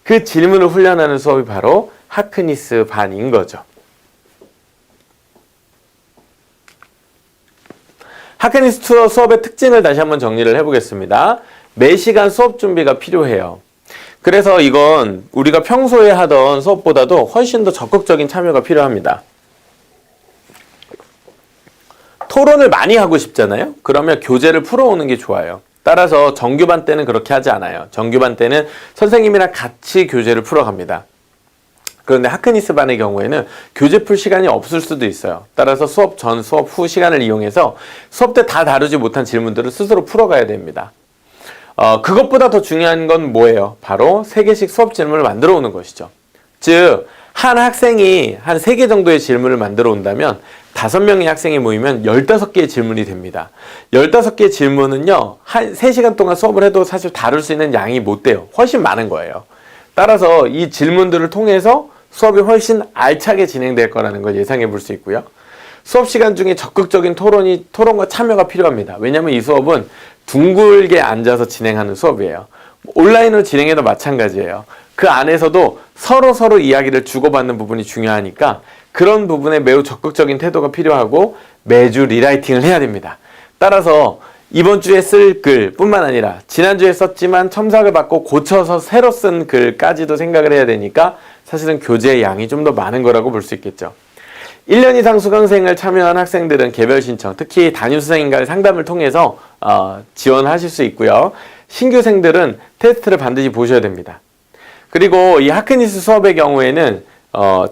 Speaker 1: 그 질문을 훈련하는 수업이 바로 하크니스 반인 거죠. 하크니스 투어 수업의 특징을 다시 한번 정리를 해보겠습니다. 매 시간 수업 준비가 필요해요. 그래서 이건 우리가 평소에 하던 수업보다도 훨씬 더 적극적인 참여가 필요합니다. 토론을 많이 하고 싶잖아요. 그러면 교재를 풀어오는 게 좋아요. 따라서 정규반 때는 그렇게 하지 않아요. 정규반 때는 선생님이랑 같이 교재를 풀어갑니다. 그런데 하크니스 반의 경우에는 교재 풀 시간이 없을 수도 있어요. 따라서 수업 전, 수업 후 시간을 이용해서 수업 때 다 다루지 못한 질문들을 스스로 풀어가야 됩니다. 그것보다 더 중요한 건 뭐예요? 바로 3개씩 수업 질문을 만들어 오는 것이죠. 즉, 한 학생이 한 3개 정도의 질문을 만들어 온다면 5명의 학생이 모이면 15개의 질문이 됩니다. 15개의 질문은요, 한 3시간 동안 수업을 해도 사실 다룰 수 있는 양이 못 돼요. 훨씬 많은 거예요. 따라서 이 질문들을 통해서 수업이 훨씬 알차게 진행될 거라는 걸 예상해 볼 수 있고요. 수업 시간 중에 적극적인 토론과 참여가 필요합니다. 왜냐하면 이 수업은 둥글게 앉아서 진행하는 수업이에요. 온라인으로 진행해도 마찬가지예요. 그 안에서도 서로 이야기를 주고받는 부분이 중요하니까 그런 부분에 매우 적극적인 태도가 필요하고 매주 리라이팅을 해야 됩니다. 따라서 이번 주에 쓸 글뿐만 아니라 지난주에 썼지만 첨삭을 받고 고쳐서 새로 쓴 글까지도 생각을 해야 되니까 사실은 교재의 양이 좀 더 많은 거라고 볼 수 있겠죠. 1년 이상 수강생을 참여한 학생들은 개별 신청, 특히 담임선생님과의 상담을 통해서 지원하실 수 있고요. 신규생들은 테스트를 반드시 보셔야 됩니다. 그리고 이 하크니스 수업의 경우에는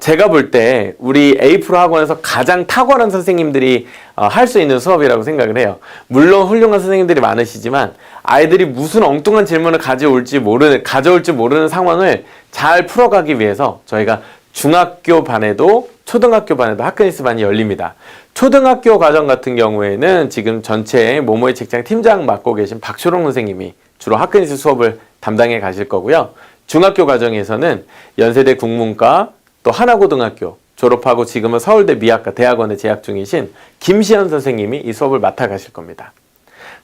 Speaker 1: 제가 볼 때 우리 A-프로 학원에서 가장 탁월한 선생님들이 할 수 있는 수업이라고 생각을 해요. 물론 훌륭한 선생님들이 많으시지만 아이들이 무슨 엉뚱한 질문을 가져올지 모르는 상황을 잘 풀어가기 위해서 저희가 중학교 반에도 초등학교 반에도 하크니스 반이 열립니다. 초등학교 과정 같은 경우에는 지금 전체 모모의 책장 팀장 맡고 계신 박초롱 선생님이 주로 하크니스 수업을 담당해 가실 거고요. 중학교 과정에서는 연세대 국문과 또 하나고등학교 졸업하고 지금은 서울대 미학과 대학원에 재학 중이신 김시현 선생님이 이 수업을 맡아 가실 겁니다.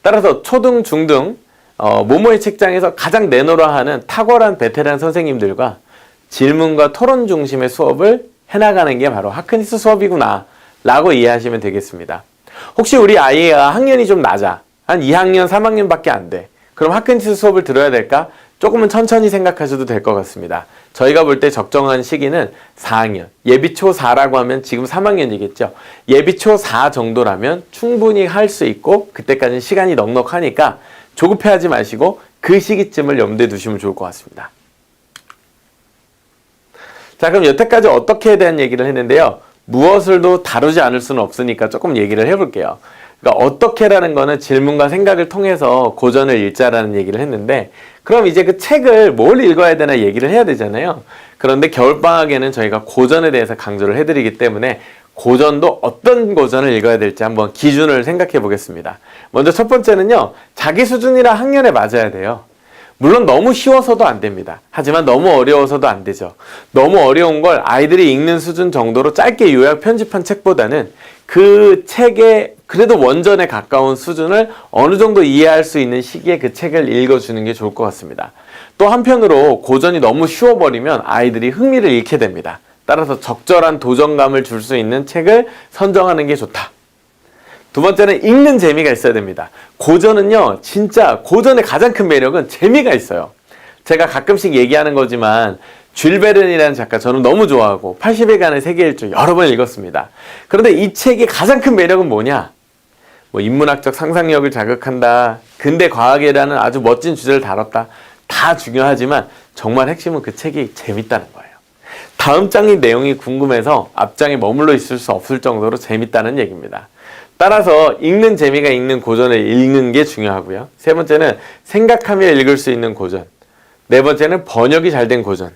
Speaker 1: 따라서 초등, 중등 모모의 책장에서 가장 내노라 하는 탁월한 베테랑 선생님들과 질문과 토론 중심의 수업을 해나가는 게 바로 하크니스 수업이구나 라고 이해하시면 되겠습니다. 혹시 우리 아이가 학년이 좀 낮아, 한 2학년, 3학년밖에 안 돼. 그럼 하크니스 수업을 들어야 될까? 조금은 천천히 생각하셔도 될 것 같습니다. 저희가 볼 때 적정한 시기는 4학년, 예비 초4라고 하면 지금 3학년이겠죠. 예비 초4 정도라면 충분히 할 수 있고 그때까지는 시간이 넉넉하니까 조급해하지 마시고 그 시기쯤을 염두에 두시면 좋을 것 같습니다. 자, 그럼 여태까지 어떻게에 대한 얘기를 했는데요. 무엇을도 다루지 않을 수는 없으니까 조금 얘기를 해볼게요. 그러니까 어떻게라는 거는 질문과 생각을 통해서 고전을 읽자라는 얘기를 했는데, 그럼 이제 그 책을 뭘 읽어야 되나 얘기를 해야 되잖아요. 그런데 겨울방학에는 저희가 고전에 대해서 강조를 해드리기 때문에 고전도 어떤 고전을 읽어야 될지 한번 기준을 생각해 보겠습니다. 먼저 첫 번째는요, 자기 수준이랑 학년에 맞아야 돼요. 물론 너무 쉬워서도 안 됩니다. 하지만 너무 어려워서도 안 되죠. 너무 어려운 걸 아이들이 읽는 수준 정도로 짧게 요약 편집한 책보다는 그 책의 그래도 원전에 가까운 수준을 어느 정도 이해할 수 있는 시기에 그 책을 읽어주는 게 좋을 것 같습니다. 또 한편으로 고전이 너무 쉬워버리면 아이들이 흥미를 잃게 됩니다. 따라서 적절한 도전감을 줄 수 있는 책을 선정하는 게 좋다. 두 번째는 읽는 재미가 있어야 됩니다. 고전은요, 진짜 고전의 가장 큰 매력은 재미가 있어요. 제가 가끔씩 얘기하는 거지만 줄 베른이라는 작가 저는 너무 좋아하고 80일간의 세계 일주 여러 번 읽었습니다. 그런데 이 책의 가장 큰 매력은 뭐냐? 뭐 인문학적 상상력을 자극한다, 근대 과학이라는 아주 멋진 주제를 다뤘다, 다 중요하지만 정말 핵심은 그 책이 재밌다는 거예요. 다음 장의 내용이 궁금해서 앞장에 머물러 있을 수 없을 정도로 재밌다는 얘기입니다. 따라서 읽는 재미가 있는 고전을 읽는 게 중요하고요. 세 번째는 생각하며 읽을 수 있는 고전. 네 번째는 번역이 잘 된 고전.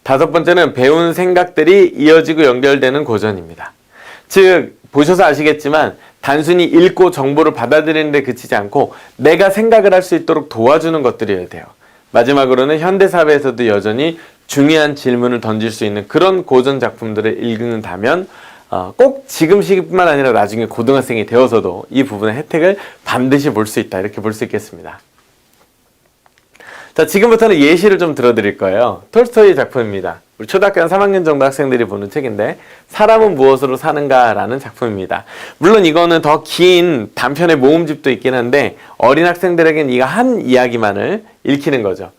Speaker 1: 다섯 번째는 배운 생각들이 이어지고 연결되는 고전입니다. 즉, 보셔서 아시겠지만 단순히 읽고 정보를 받아들이는 데 그치지 않고 내가 생각을 할 수 있도록 도와주는 것들이어야 돼요. 마지막으로는 현대사회에서도 여전히 중요한 질문을 던질 수 있는 그런 고전 작품들을 읽는다면 꼭 지금 시기뿐만 아니라 나중에 고등학생이 되어서도 이 부분의 혜택을 반드시 볼 수 있다, 이렇게 볼 수 있겠습니다. 자, 지금부터는 예시를 좀 들어드릴 거예요. 톨스토이의 작품입니다. 우리 초등학교 한 3학년 정도 학생들이 보는 책인데, 사람은 무엇으로 사는가 라는 작품입니다. 물론 이거는 더 긴 단편의 모음집도 있긴 한데 어린 학생들에겐 이가 한 이야기만을 읽히는 거죠.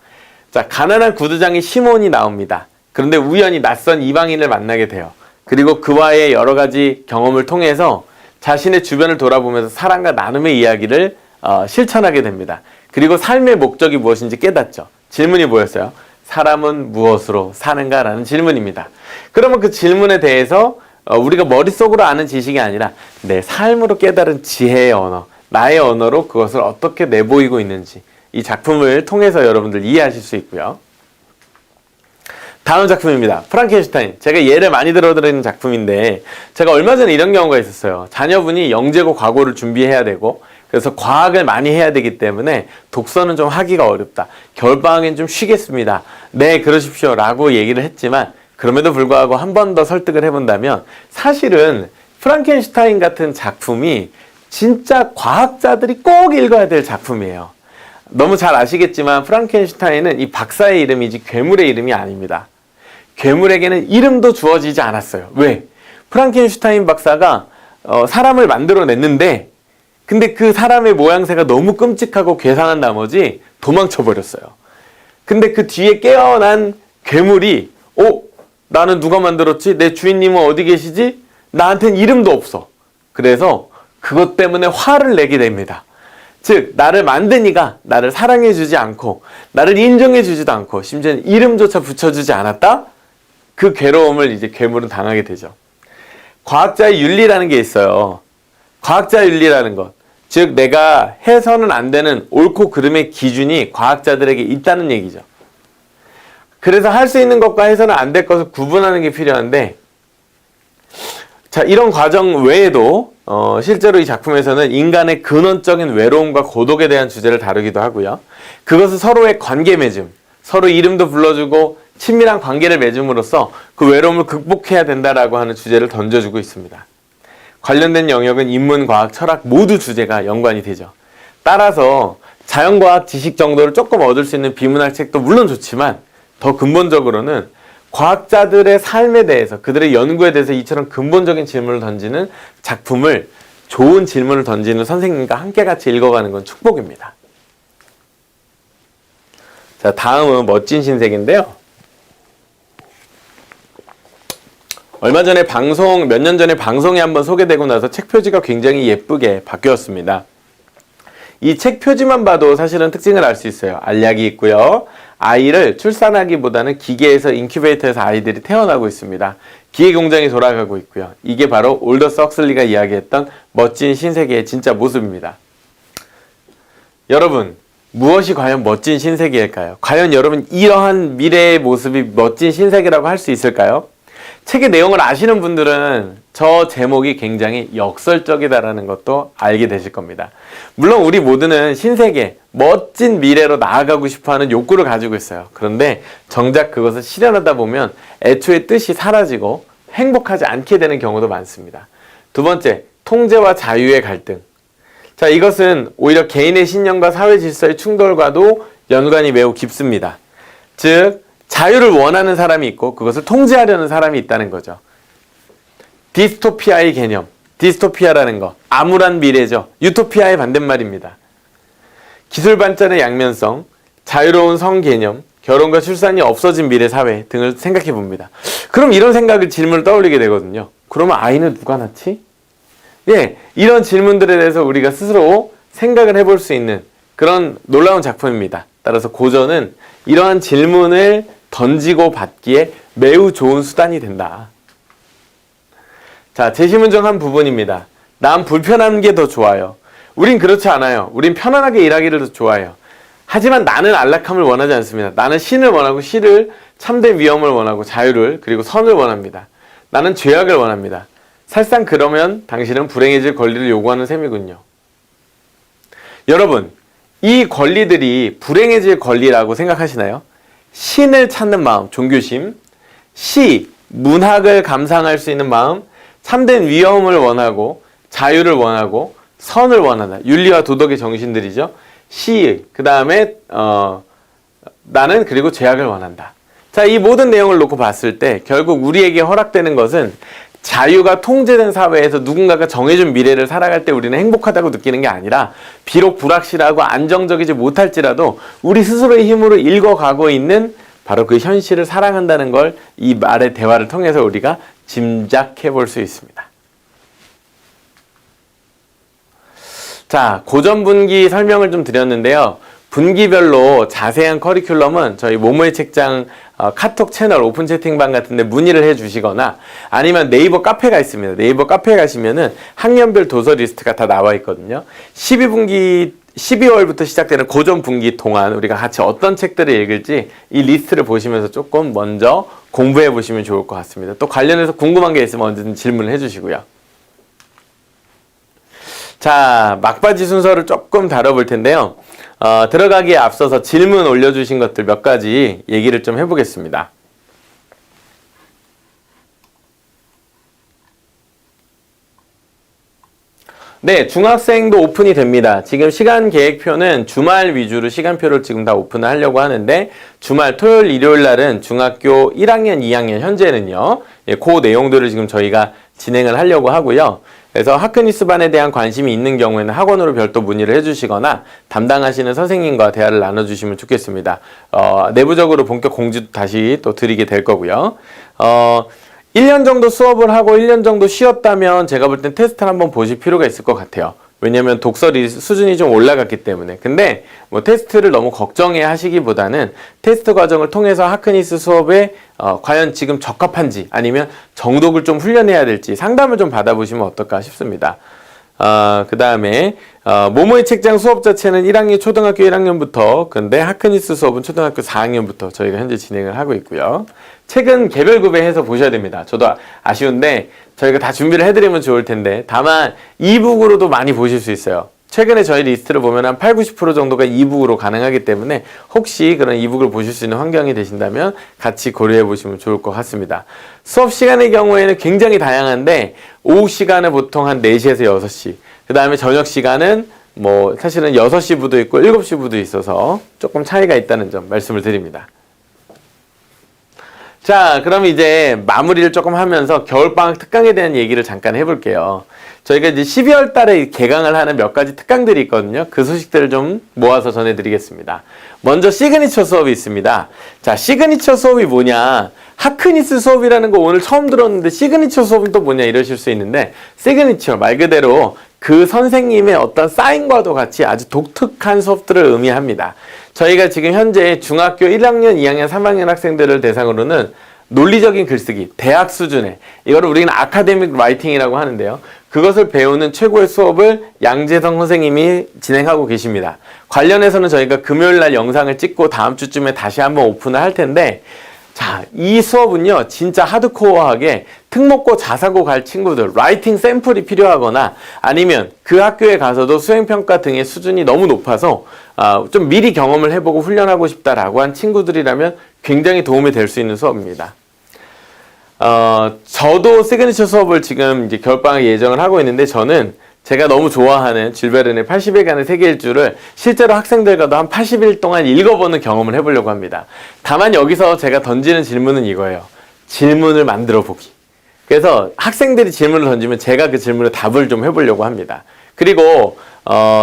Speaker 1: 자, 가난한 구두장이 시몬이 나옵니다. 그런데 우연히 낯선 이방인을 만나게 돼요. 그리고 그와의 여러 가지 경험을 통해서 자신의 주변을 돌아보면서 사랑과 나눔의 이야기를 실천하게 됩니다. 그리고 삶의 목적이 무엇인지 깨닫죠. 질문이 뭐였어요? 사람은 무엇으로 사는가? 라는 질문입니다. 그러면 그 질문에 대해서 우리가 머릿속으로 아는 지식이 아니라 내 삶으로 깨달은 지혜의 언어, 나의 언어로 그것을 어떻게 내보이고 있는지 이 작품을 통해서 여러분들 이해하실 수 있고요. 다음 작품입니다. 프랑켄슈타인. 제가 예를 많이 들어드리는 작품인데, 제가 얼마 전에 이런 경우가 있었어요. 자녀분이 영재고 과고를 준비해야 되고, 그래서 과학을 많이 해야 되기 때문에 독서는 좀 하기가 어렵다. 겨울방학엔 좀 쉬겠습니다. 네, 그러십시오. 라고 얘기를 했지만, 그럼에도 불구하고 한 번 더 설득을 해본다면, 사실은 프랑켄슈타인 같은 작품이 진짜 과학자들이 꼭 읽어야 될 작품이에요. 너무 잘 아시겠지만 프랑켄슈타인은 이 박사의 이름이지 괴물의 이름이 아닙니다. 괴물에게는 이름도 주어지지 않았어요. 왜? 프랑켄슈타인 박사가 사람을 만들어냈는데 근데 그 사람의 모양새가 너무 끔찍하고 괴상한 나머지 도망쳐 버렸어요. 근데 그 뒤에 깨어난 괴물이 나는 누가 만들었지? 내 주인님은 어디 계시지? 나한텐 이름도 없어. 그래서 그것 때문에 화를 내게 됩니다. 즉 나를 만든 이가 나를 사랑해주지 않고 나를 인정해주지도 않고 심지어는 이름조차 붙여주지 않았다? 그 괴로움을 이제 괴물은 당하게 되죠. 과학자의 윤리라는 게 있어요. 과학자의 윤리라는 것. 즉 내가 해서는 안 되는 옳고 그름의 기준이 과학자들에게 있다는 얘기죠. 그래서 할 수 있는 것과 해서는 안 될 것을 구분하는 게 필요한데, 자, 이런 과정 외에도 실제로 이 작품에서는 인간의 근원적인 외로움과 고독에 대한 주제를 다루기도 하고요. 그것은 서로의 관계 맺음, 서로 이름도 불러주고 친밀한 관계를 맺음으로써 그 외로움을 극복해야 된다라고 하는 주제를 던져주고 있습니다. 관련된 영역은 인문, 과학, 철학 모두 주제가 연관이 되죠. 따라서 자연과학 지식 정도를 조금 얻을 수 있는 비문학 책도 물론 좋지만 더 근본적으로는 과학자들의 삶에 대해서, 그들의 연구에 대해서 이처럼 근본적인 질문을 던지는 작품을, 좋은 질문을 던지는 선생님과 함께 같이 읽어가는 건 축복입니다. 자, 다음은 멋진 신세계인데요. 얼마 전에 몇 년 전에 방송에 한번 소개되고 나서 책 표지가 굉장히 예쁘게 바뀌었습니다. 이 책 표지만 봐도 사실은 특징을 알 수 있어요. 알약이 있고요. 아이를 출산하기보다는 기계에서 인큐베이터에서 아이들이 태어나고 있습니다. 기계 공장이 돌아가고 있고요. 이게 바로 올더스 헉슬리가 이야기했던 멋진 신세계의 진짜 모습입니다. 여러분, 무엇이 과연 멋진 신세계일까요? 과연 여러분 이러한 미래의 모습이 멋진 신세계라고 할 수 있을까요? 책의 내용을 아시는 분들은 저 제목이 굉장히 역설적이다라는 것도 알게 되실 겁니다. 물론 우리 모두는 신세계, 멋진 미래로 나아가고 싶어하는 욕구를 가지고 있어요. 그런데 정작 그것을 실현하다 보면 애초에 뜻이 사라지고 행복하지 않게 되는 경우도 많습니다. 두 번째, 통제와 자유의 갈등. 자, 이것은 오히려 개인의 신념과 사회 질서의 충돌과도 연관이 매우 깊습니다. 즉, 자유를 원하는 사람이 있고 그것을 통제하려는 사람이 있다는 거죠. 디스토피아의 개념, 디스토피아라는 거, 암울한 미래죠. 유토피아의 반대말입니다. 기술 발전의 양면성, 자유로운 성 개념, 결혼과 출산이 없어진 미래 사회 등을 생각해 봅니다. 그럼 이런 질문을 떠올리게 되거든요. 그러면 아이는 누가 낳지? 예, 이런 질문들에 대해서 우리가 스스로 생각을 해볼 수 있는 그런 놀라운 작품입니다. 따라서 고전은 이러한 질문을 던지고 받기에 매우 좋은 수단이 된다. 자, 제시문 중 한 부분입니다. 난 불편한 게 더 좋아요. 우린 그렇지 않아요. 우린 편안하게 일하기를 더 좋아해요. 하지만 나는 안락함을 원하지 않습니다. 나는 신을 원하고 실을, 참된 위엄을 원하고 자유를, 그리고 선을 원합니다. 나는 죄악을 원합니다. 사실상 그러면 당신은 불행해질 권리를 요구하는 셈이군요. 여러분, 이 권리들이 불행해질 권리라고 생각하시나요? 신을 찾는 마음, 종교심, 시, 문학을 감상할 수 있는 마음, 참된 위엄을 원하고 자유를 원하고 선을 원한다. 윤리와 도덕의 정신들이죠. 시, 그 다음에 나는 그리고 죄악을 원한다. 자, 이 모든 내용을 놓고 봤을 때 결국 우리에게 허락되는 것은 자유가 통제된 사회에서 누군가가 정해준 미래를 살아갈 때 우리는 행복하다고 느끼는 게 아니라 비록 불확실하고 안정적이지 못할지라도 우리 스스로의 힘으로 읽어가고 있는 바로 그 현실을 사랑한다는 걸 이 말의 대화를 통해서 우리가 짐작해 볼 수 있습니다. 자, 고전 분기 설명을 좀 드렸는데요. 분기별로 자세한 커리큘럼은 저희 모모의 책장 카톡 채널 오픈 채팅방 같은 데 문의를 해 주시거나 아니면 네이버 카페가 있습니다. 네이버 카페에 가시면은 학년별 도서 리스트가 다 나와 있거든요. 12월부터 시작되는 고전 분기 동안 우리가 같이 어떤 책들을 읽을지 이 리스트를 보시면서 조금 먼저 공부해 보시면 좋을 것 같습니다. 또 관련해서 궁금한 게 있으면 언제든 질문을 해 주시고요. 자, 막바지 순서를 조금 다뤄볼 텐데요. 들어가기에 앞서서 질문 올려주신 것들 몇 가지 얘기를 좀 해보겠습니다. 네, 중학생도 오픈이 됩니다. 지금 시간 계획표는 주말 위주로 시간표를 지금 다 오픈을 하려고 하는데 주말 토요일 일요일 날은 중학교 1학년 2학년 현재는요 그 내용들을 지금 저희가 진행을 하려고 하고요. 그래서 하크니스반에 대한 관심이 있는 경우에는 학원으로 별도 문의를 해주시거나 담당하시는 선생님과 대화를 나눠주시면 좋겠습니다. 내부적으로 본격 공지도 다시 또 드리게 될 거고요. 1년 정도 수업을 하고 1년 정도 쉬었다면 제가 볼 땐 테스트를 한번 보실 필요가 있을 것 같아요. 왜냐면 독서 수준이 좀 올라갔기 때문에. 근데 뭐 테스트를 너무 걱정해 하시기보다는 테스트 과정을 통해서 하크니스 수업에 과연 지금 적합한지 아니면 정독을 좀 훈련해야 될지 상담을 좀 받아보시면 어떨까 싶습니다. 그 다음에 모모의 책장 수업 자체는 1학년 초등학교 1학년부터, 근데 하크니스 수업은 초등학교 4학년부터 저희가 현재 진행을 하고 있고요. 책은 개별 구매해서 보셔야 됩니다. 저도 아쉬운데 저희가 다 준비를 해드리면 좋을 텐데 다만 이북으로도 많이 보실 수 있어요. 최근에 저희 리스트를 보면 한 80~90% 정도가 이북으로 가능하기 때문에 혹시 그런 이북을 보실 수 있는 환경이 되신다면 같이 고려해 보시면 좋을 것 같습니다. 수업 시간의 경우에는 굉장히 다양한데 오후 시간은 보통 한 4시에서 6시, 그 다음에 저녁 시간은 뭐 사실은 6시 부도 있고 7시 부도 있어서 조금 차이가 있다는 점 말씀을 드립니다. 자, 그럼 이제 마무리를 조금 하면서 겨울방학 특강에 대한 얘기를 잠깐 해볼게요. 저희가 이제 12월 달에 개강을 하는 몇 가지 특강들이 있거든요. 그 소식들을 좀 모아서 전해드리겠습니다. 먼저 시그니처 수업이 있습니다. 자, 시그니처 수업이 뭐냐? 하크니스 수업이라는 거 오늘 처음 들었는데 시그니처 수업은 또 뭐냐 이러실 수 있는데, 시그니처 말 그대로 그 선생님의 어떤 사인과도 같이 아주 독특한 수업들을 의미합니다. 저희가 지금 현재 중학교 1학년, 2학년, 3학년 학생들을 대상으로는 논리적인 글쓰기, 대학 수준의, 이거를 우리는 아카데믹 라이팅이라고 하는데요. 그것을 배우는 최고의 수업을 양재성 선생님이 진행하고 계십니다. 관련해서는 저희가 금요일날 영상을 찍고 다음 주쯤에 다시 한번 오픈을 할 텐데, 자, 이 수업은요, 진짜 하드코어하게 특목고 자사고 갈 친구들, 라이팅 샘플이 필요하거나 아니면 그 학교에 가서도 수행평가 등의 수준이 너무 높아서 좀 미리 경험을 해보고 훈련하고 싶다라고 한 친구들이라면 굉장히 도움이 될 수 있는 수업입니다. 저도 시그니처 수업을 지금 이제 겨울방학 예정을 하고 있는데, 저는 제가 너무 좋아하는 줄 베른의 80일간의 세계 일주를 실제로 학생들과도 한 80일 동안 읽어보는 경험을 해보려고 합니다. 다만 여기서 제가 던지는 질문은 이거예요. 질문을 만들어 보기. 그래서 학생들이 질문을 던지면 제가 그 질문에 답을 좀 해보려고 합니다. 그리고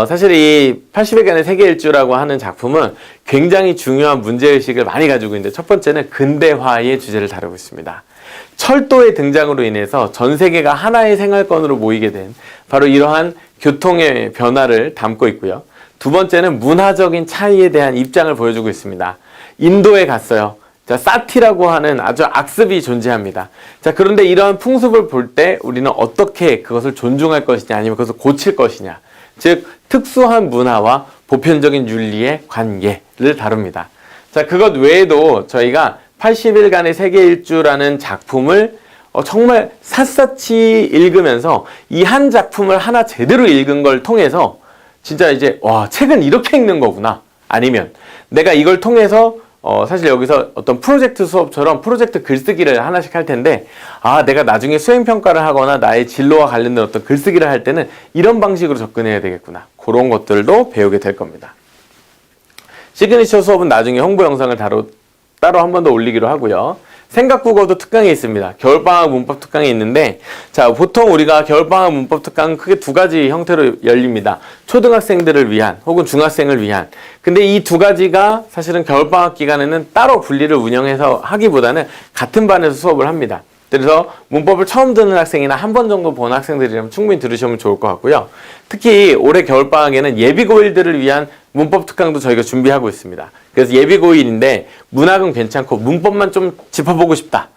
Speaker 1: 사실 이 80일간의 세계 일주라고 하는 작품은 굉장히 중요한 문제의식을 많이 가지고 있는데, 첫 번째는 근대화의 주제를 다루고 있습니다. 철도의 등장으로 인해서 전 세계가 하나의 생활권으로 모이게 된 바로 이러한 교통의 변화를 담고 있고요. 두 번째는 문화적인 차이에 대한 입장을 보여주고 있습니다. 인도에 갔어요. 자, 사티라고 하는 아주 악습이 존재합니다. 자, 그런데 이러한 풍습을 볼 때 우리는 어떻게 그것을 존중할 것이냐 아니면 그것을 고칠 것이냐, 즉 특수한 문화와 보편적인 윤리의 관계를 다룹니다. 자, 그것 외에도 저희가 80일간의 세계 일주라는 작품을 정말 샅샅이 읽으면서 이 한 작품을 하나 제대로 읽은 걸 통해서 진짜 이제 와, 책은 이렇게 읽는 거구나, 아니면 내가 이걸 통해서 사실 여기서 어떤 프로젝트 수업처럼 프로젝트 글쓰기를 하나씩 할 텐데, 내가 나중에 수행평가를 하거나 나의 진로와 관련된 어떤 글쓰기를 할 때는 이런 방식으로 접근해야 되겠구나, 그런 것들도 배우게 될 겁니다. 시그니처 수업은 나중에 홍보 영상을 따로 한 번 더 올리기로 하고요. 생각국어도 특강이 있습니다. 겨울방학 문법 특강이 있는데, 자, 보통 우리가 겨울방학 문법 특강은 크게 두 가지 형태로 열립니다. 초등학생들을 위한 혹은 중학생을 위한. 근데 이 두 가지가 사실은 겨울방학 기간에는 따로 분리를 운영해서 하기보다는 같은 반에서 수업을 합니다. 그래서 문법을 처음 듣는 학생이나 한 번 정도 본 학생들이라면 충분히 들으시면 좋을 것 같고요. 특히 올해 겨울방학에는 예비고일들을 위한 문법 특강도 저희가 준비하고 있습니다. 그래서 예비고일인데 문학은 괜찮고 문법만 좀 짚어보고 싶다,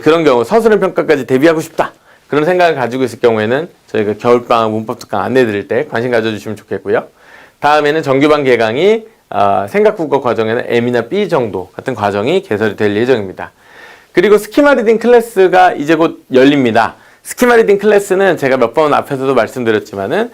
Speaker 1: 그런 경우 서술형 평가까지 대비하고 싶다, 그런 생각을 가지고 있을 경우에는 저희가 겨울방학 문법 특강 안내 드릴 때 관심 가져주시면 좋겠고요. 다음에는 정규반 개강이 생각국어 과정에는 M이나 B 정도 같은 과정이 개설이 될 예정입니다. 그리고 스키마 리딩 클래스가 이제 곧 열립니다. 스키마 리딩 클래스는 제가 몇 번 앞에서도 말씀드렸지만은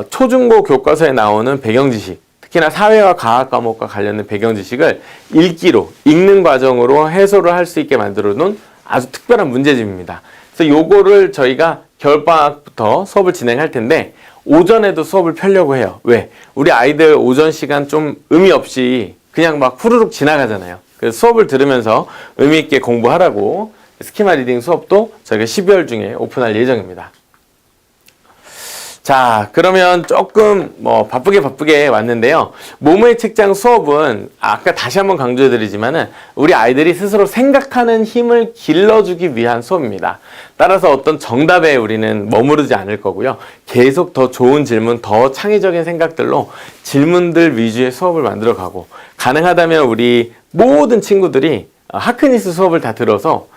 Speaker 1: 초중고 교과서에 나오는 배경 지식, 특히나 사회와 과학 과목과 관련된 배경 지식을 읽기로, 읽는 과정으로 해소를 할 수 있게 만들어 놓은 아주 특별한 문제집입니다. 그래서 요거를 저희가 겨울방학부터 수업을 진행할 텐데, 오전에도 수업을 펴려고 해요. 왜? 우리 아이들 오전 시간 좀 의미 없이 그냥 막 후루룩 지나가잖아요. 그래서 수업을 들으면서 의미 있게 공부하라고 스키마 리딩 수업도 저희가 12월 중에 오픈할 예정입니다. 자, 그러면 조금 바쁘게 왔는데요. 모모의 책장 수업은 아까 다시 한번 강조해드리지만은 우리 아이들이 스스로 생각하는 힘을 길러주기 위한 수업입니다. 따라서 어떤 정답에 우리는 머무르지 않을 거고요. 계속 더 좋은 질문, 더 창의적인 생각들로 질문들 위주의 수업을 만들어 가고, 가능하다면 우리 모든 친구들이 하크니스 수업을 다 들어서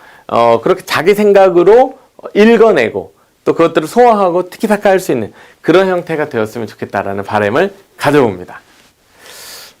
Speaker 1: 그렇게 자기 생각으로 읽어내고 또 그것들을 소화하고 티키타카 할 수 있는 그런 형태가 되었으면 좋겠다라는 바람을 가져봅니다.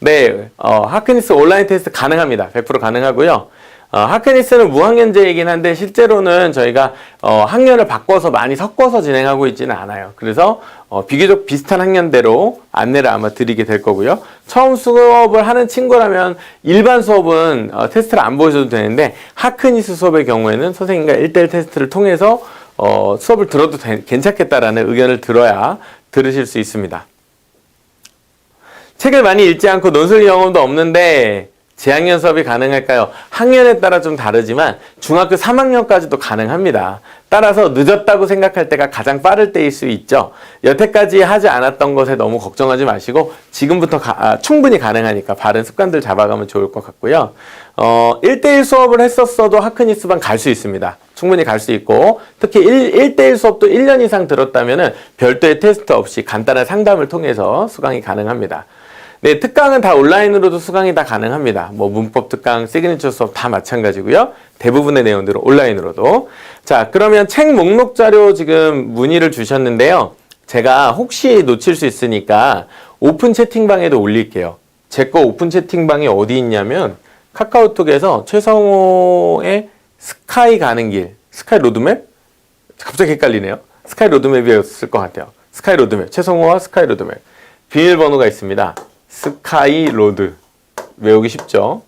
Speaker 1: 네, 하크니스 온라인 테스트 가능합니다. 100% 가능하고요. 하크니스는 무학년제이긴 한데 실제로는 저희가 학년을 바꿔서 많이 섞어서 진행하고 있지는 않아요. 그래서 비교적 비슷한 학년대로 안내를 아마 드리게 될 거고요. 처음 수업을 하는 친구라면 일반 수업은 테스트를 안 보셔도 되는데, 하크니스 수업의 경우에는 선생님과 1대1 테스트를 통해서 수업을 들어도 괜찮겠다라는 의견을 들어야 들으실 수 있습니다. 책을 많이 읽지 않고 논술 경험도 없는데 재학년 수업이 가능할까요? 학년에 따라 좀 다르지만 중학교 3학년까지도 가능합니다. 따라서 늦었다고 생각할 때가 가장 빠를 때일 수 있죠. 여태까지 하지 않았던 것에 너무 걱정하지 마시고 지금부터 충분히 가능하니까 바른 습관들 잡아가면 좋을 것 같고요. 1대1 수업을 했었어도 하크니스반 갈 수 있습니다. 충분히 갈 수 있고, 특히 1대1 수업도 1년 이상 들었다면 별도의 테스트 없이 간단한 상담을 통해서 수강이 가능합니다. 네, 특강은 다 온라인으로도 수강이 다 가능합니다. 문법 특강, 시그니처 수업 다 마찬가지고요. 대부분의 내용들은 온라인으로도. 자, 그러면 책 목록 자료 지금 문의를 주셨는데요. 제가 혹시 놓칠 수 있으니까 오픈 채팅방에도 올릴게요. 제 거 오픈 채팅방이 어디 있냐면 카카오톡에서 최성호의 스카이 가는 길, 스카이 로드맵? 갑자기 헷갈리네요. 스카이 로드맵이었을 것 같아요. 스카이 로드맵, 최성호와 스카이 로드맵. 비밀번호가 있습니다. 스카이 로드. 외우기 쉽죠?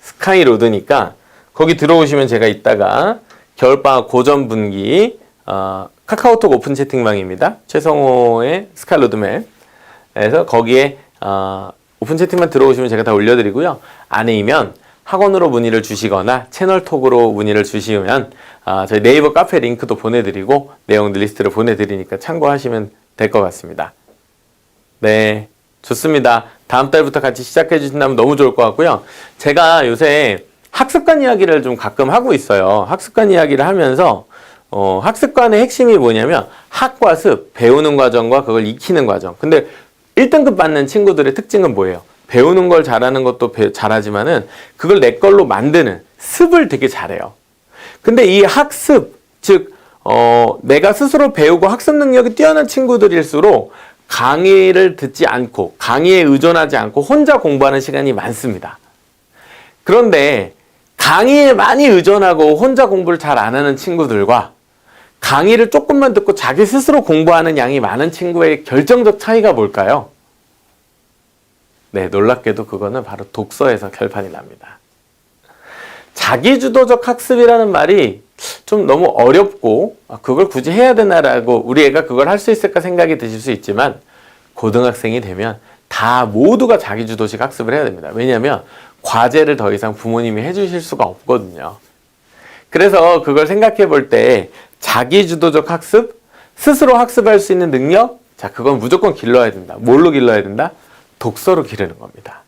Speaker 1: 스카이 로드니까 거기 들어오시면 제가 이따가 겨울방학 고전 분기 카카오톡 오픈 채팅방입니다. 최성호의 스카이 로드맵. 그래서 거기에 오픈 채팅만 들어오시면 제가 다 올려드리고요. 아니면 학원으로 문의를 주시거나 채널톡으로 문의를 주시면 저희 네이버 카페 링크도 보내드리고 내용들 리스트를 보내드리니까 참고하시면 될 것 같습니다. 네, 좋습니다. 다음 달부터 같이 시작해 주신다면 너무 좋을 것 같고요. 제가 요새 학습관 이야기를 좀 가끔 하고 있어요. 학습관 이야기를 하면서 학습관의 핵심이 뭐냐면 학과 습, 배우는 과정과 그걸 익히는 과정. 근데 1등급 받는 친구들의 특징은 뭐예요? 배우는 걸 잘하는 것도 잘하지만은 그걸 내 걸로 만드는 습을 되게 잘해요. 근데 이 학습, 즉 내가 스스로 배우고 학습 능력이 뛰어난 친구들일수록 강의를 듣지 않고 강의에 의존하지 않고 혼자 공부하는 시간이 많습니다. 그런데 강의에 많이 의존하고 혼자 공부를 잘 안 하는 친구들과 강의를 조금만 듣고 자기 스스로 공부하는 양이 많은 친구의 결정적 차이가 뭘까요? 네, 놀랍게도 그거는 바로 독서에서 결판이 납니다. 자기주도적 학습이라는 말이 좀 너무 어렵고 그걸 굳이 해야 되나라고 우리 애가 그걸 할 수 있을까 생각이 드실 수 있지만 고등학생이 되면 다 모두가 자기주도식 학습을 해야 됩니다. 왜냐하면 과제를 더 이상 부모님이 해주실 수가 없거든요. 그래서 그걸 생각해 볼 때 자기주도적 학습, 스스로 학습할 수 있는 능력, 자, 그건 무조건 길러야 된다. 뭘로 길러야 된다? 독서로 기르는 겁니다.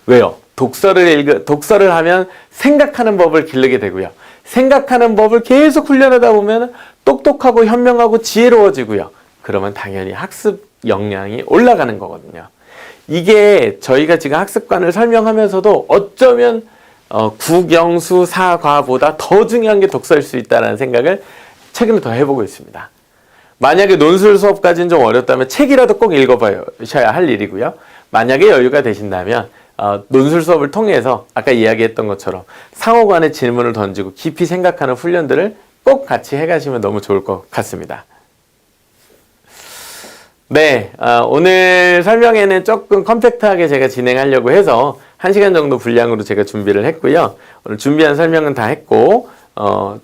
Speaker 1: 왜요? 독서를 하면 생각하는 법을 기르게 되고요. 생각하는 법을 계속 훈련하다 보면 똑똑하고 현명하고 지혜로워지고요. 그러면 당연히 학습 역량이 올라가는 거거든요. 이게 저희가 지금 학습관을 설명하면서도 어쩌면 국영수 사과보다 더 중요한 게 독서일 수 있다는 생각을 최근에 더 해보고 있습니다. 만약에 논술 수업까지는 좀 어렵다면 책이라도 꼭 읽어봐야 할 일이고요. 만약에 여유가 되신다면 논술 수업을 통해서 아까 이야기했던 것처럼 상호 간의 질문을 던지고 깊이 생각하는 훈련들을 꼭 같이 해가시면 너무 좋을 것 같습니다. 네, 오늘 설명회는 조금 컴팩트하게 제가 진행하려고 해서 1시간 정도 분량으로 제가 준비를 했고요. 오늘 준비한 설명은 다 했고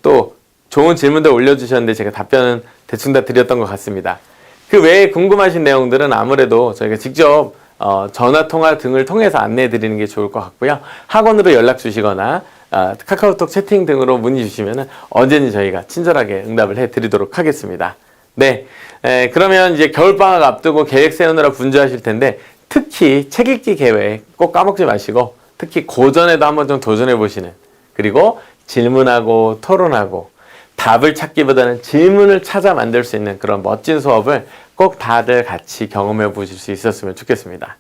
Speaker 1: 또 좋은 질문들 올려주셨는데 제가 답변은 대충 다 드렸던 것 같습니다. 그 외에 궁금하신 내용들은 아무래도 저희가 직접 전화 통화 등을 통해서 안내해 드리는 게 좋을 것 같고요. 학원으로 연락 주시거나 카카오톡 채팅 등으로 문의 주시면 언제든지 저희가 친절하게 응답을 해드리도록 하겠습니다. 네, 그러면 이제 겨울방학 앞두고 계획 세우느라 분주하실 텐데 특히 책 읽기 계획 꼭 까먹지 마시고 특히 고전에도 한번 좀 도전해 보시는, 그리고 질문하고 토론하고 답을 찾기보다는 질문을 찾아 만들 수 있는 그런 멋진 수업을 꼭 다들 같이 경험해 보실 수 있었으면 좋겠습니다.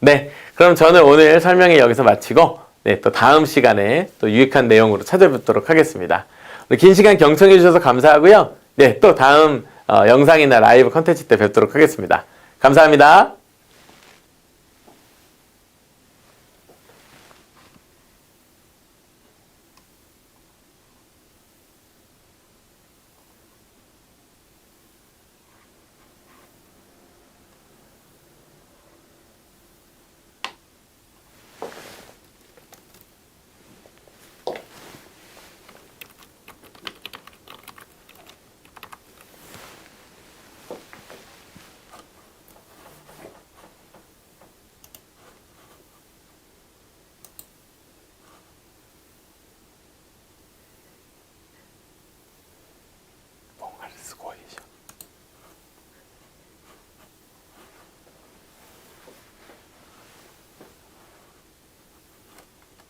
Speaker 1: 네, 그럼 저는 오늘 설명이 여기서 마치고 네, 또 다음 시간에 또 유익한 내용으로 찾아뵙도록 하겠습니다. 긴 시간 경청해 주셔서 감사하고요. 네, 또 다음 영상이나 라이브 컨텐츠 때 뵙도록 하겠습니다. 감사합니다.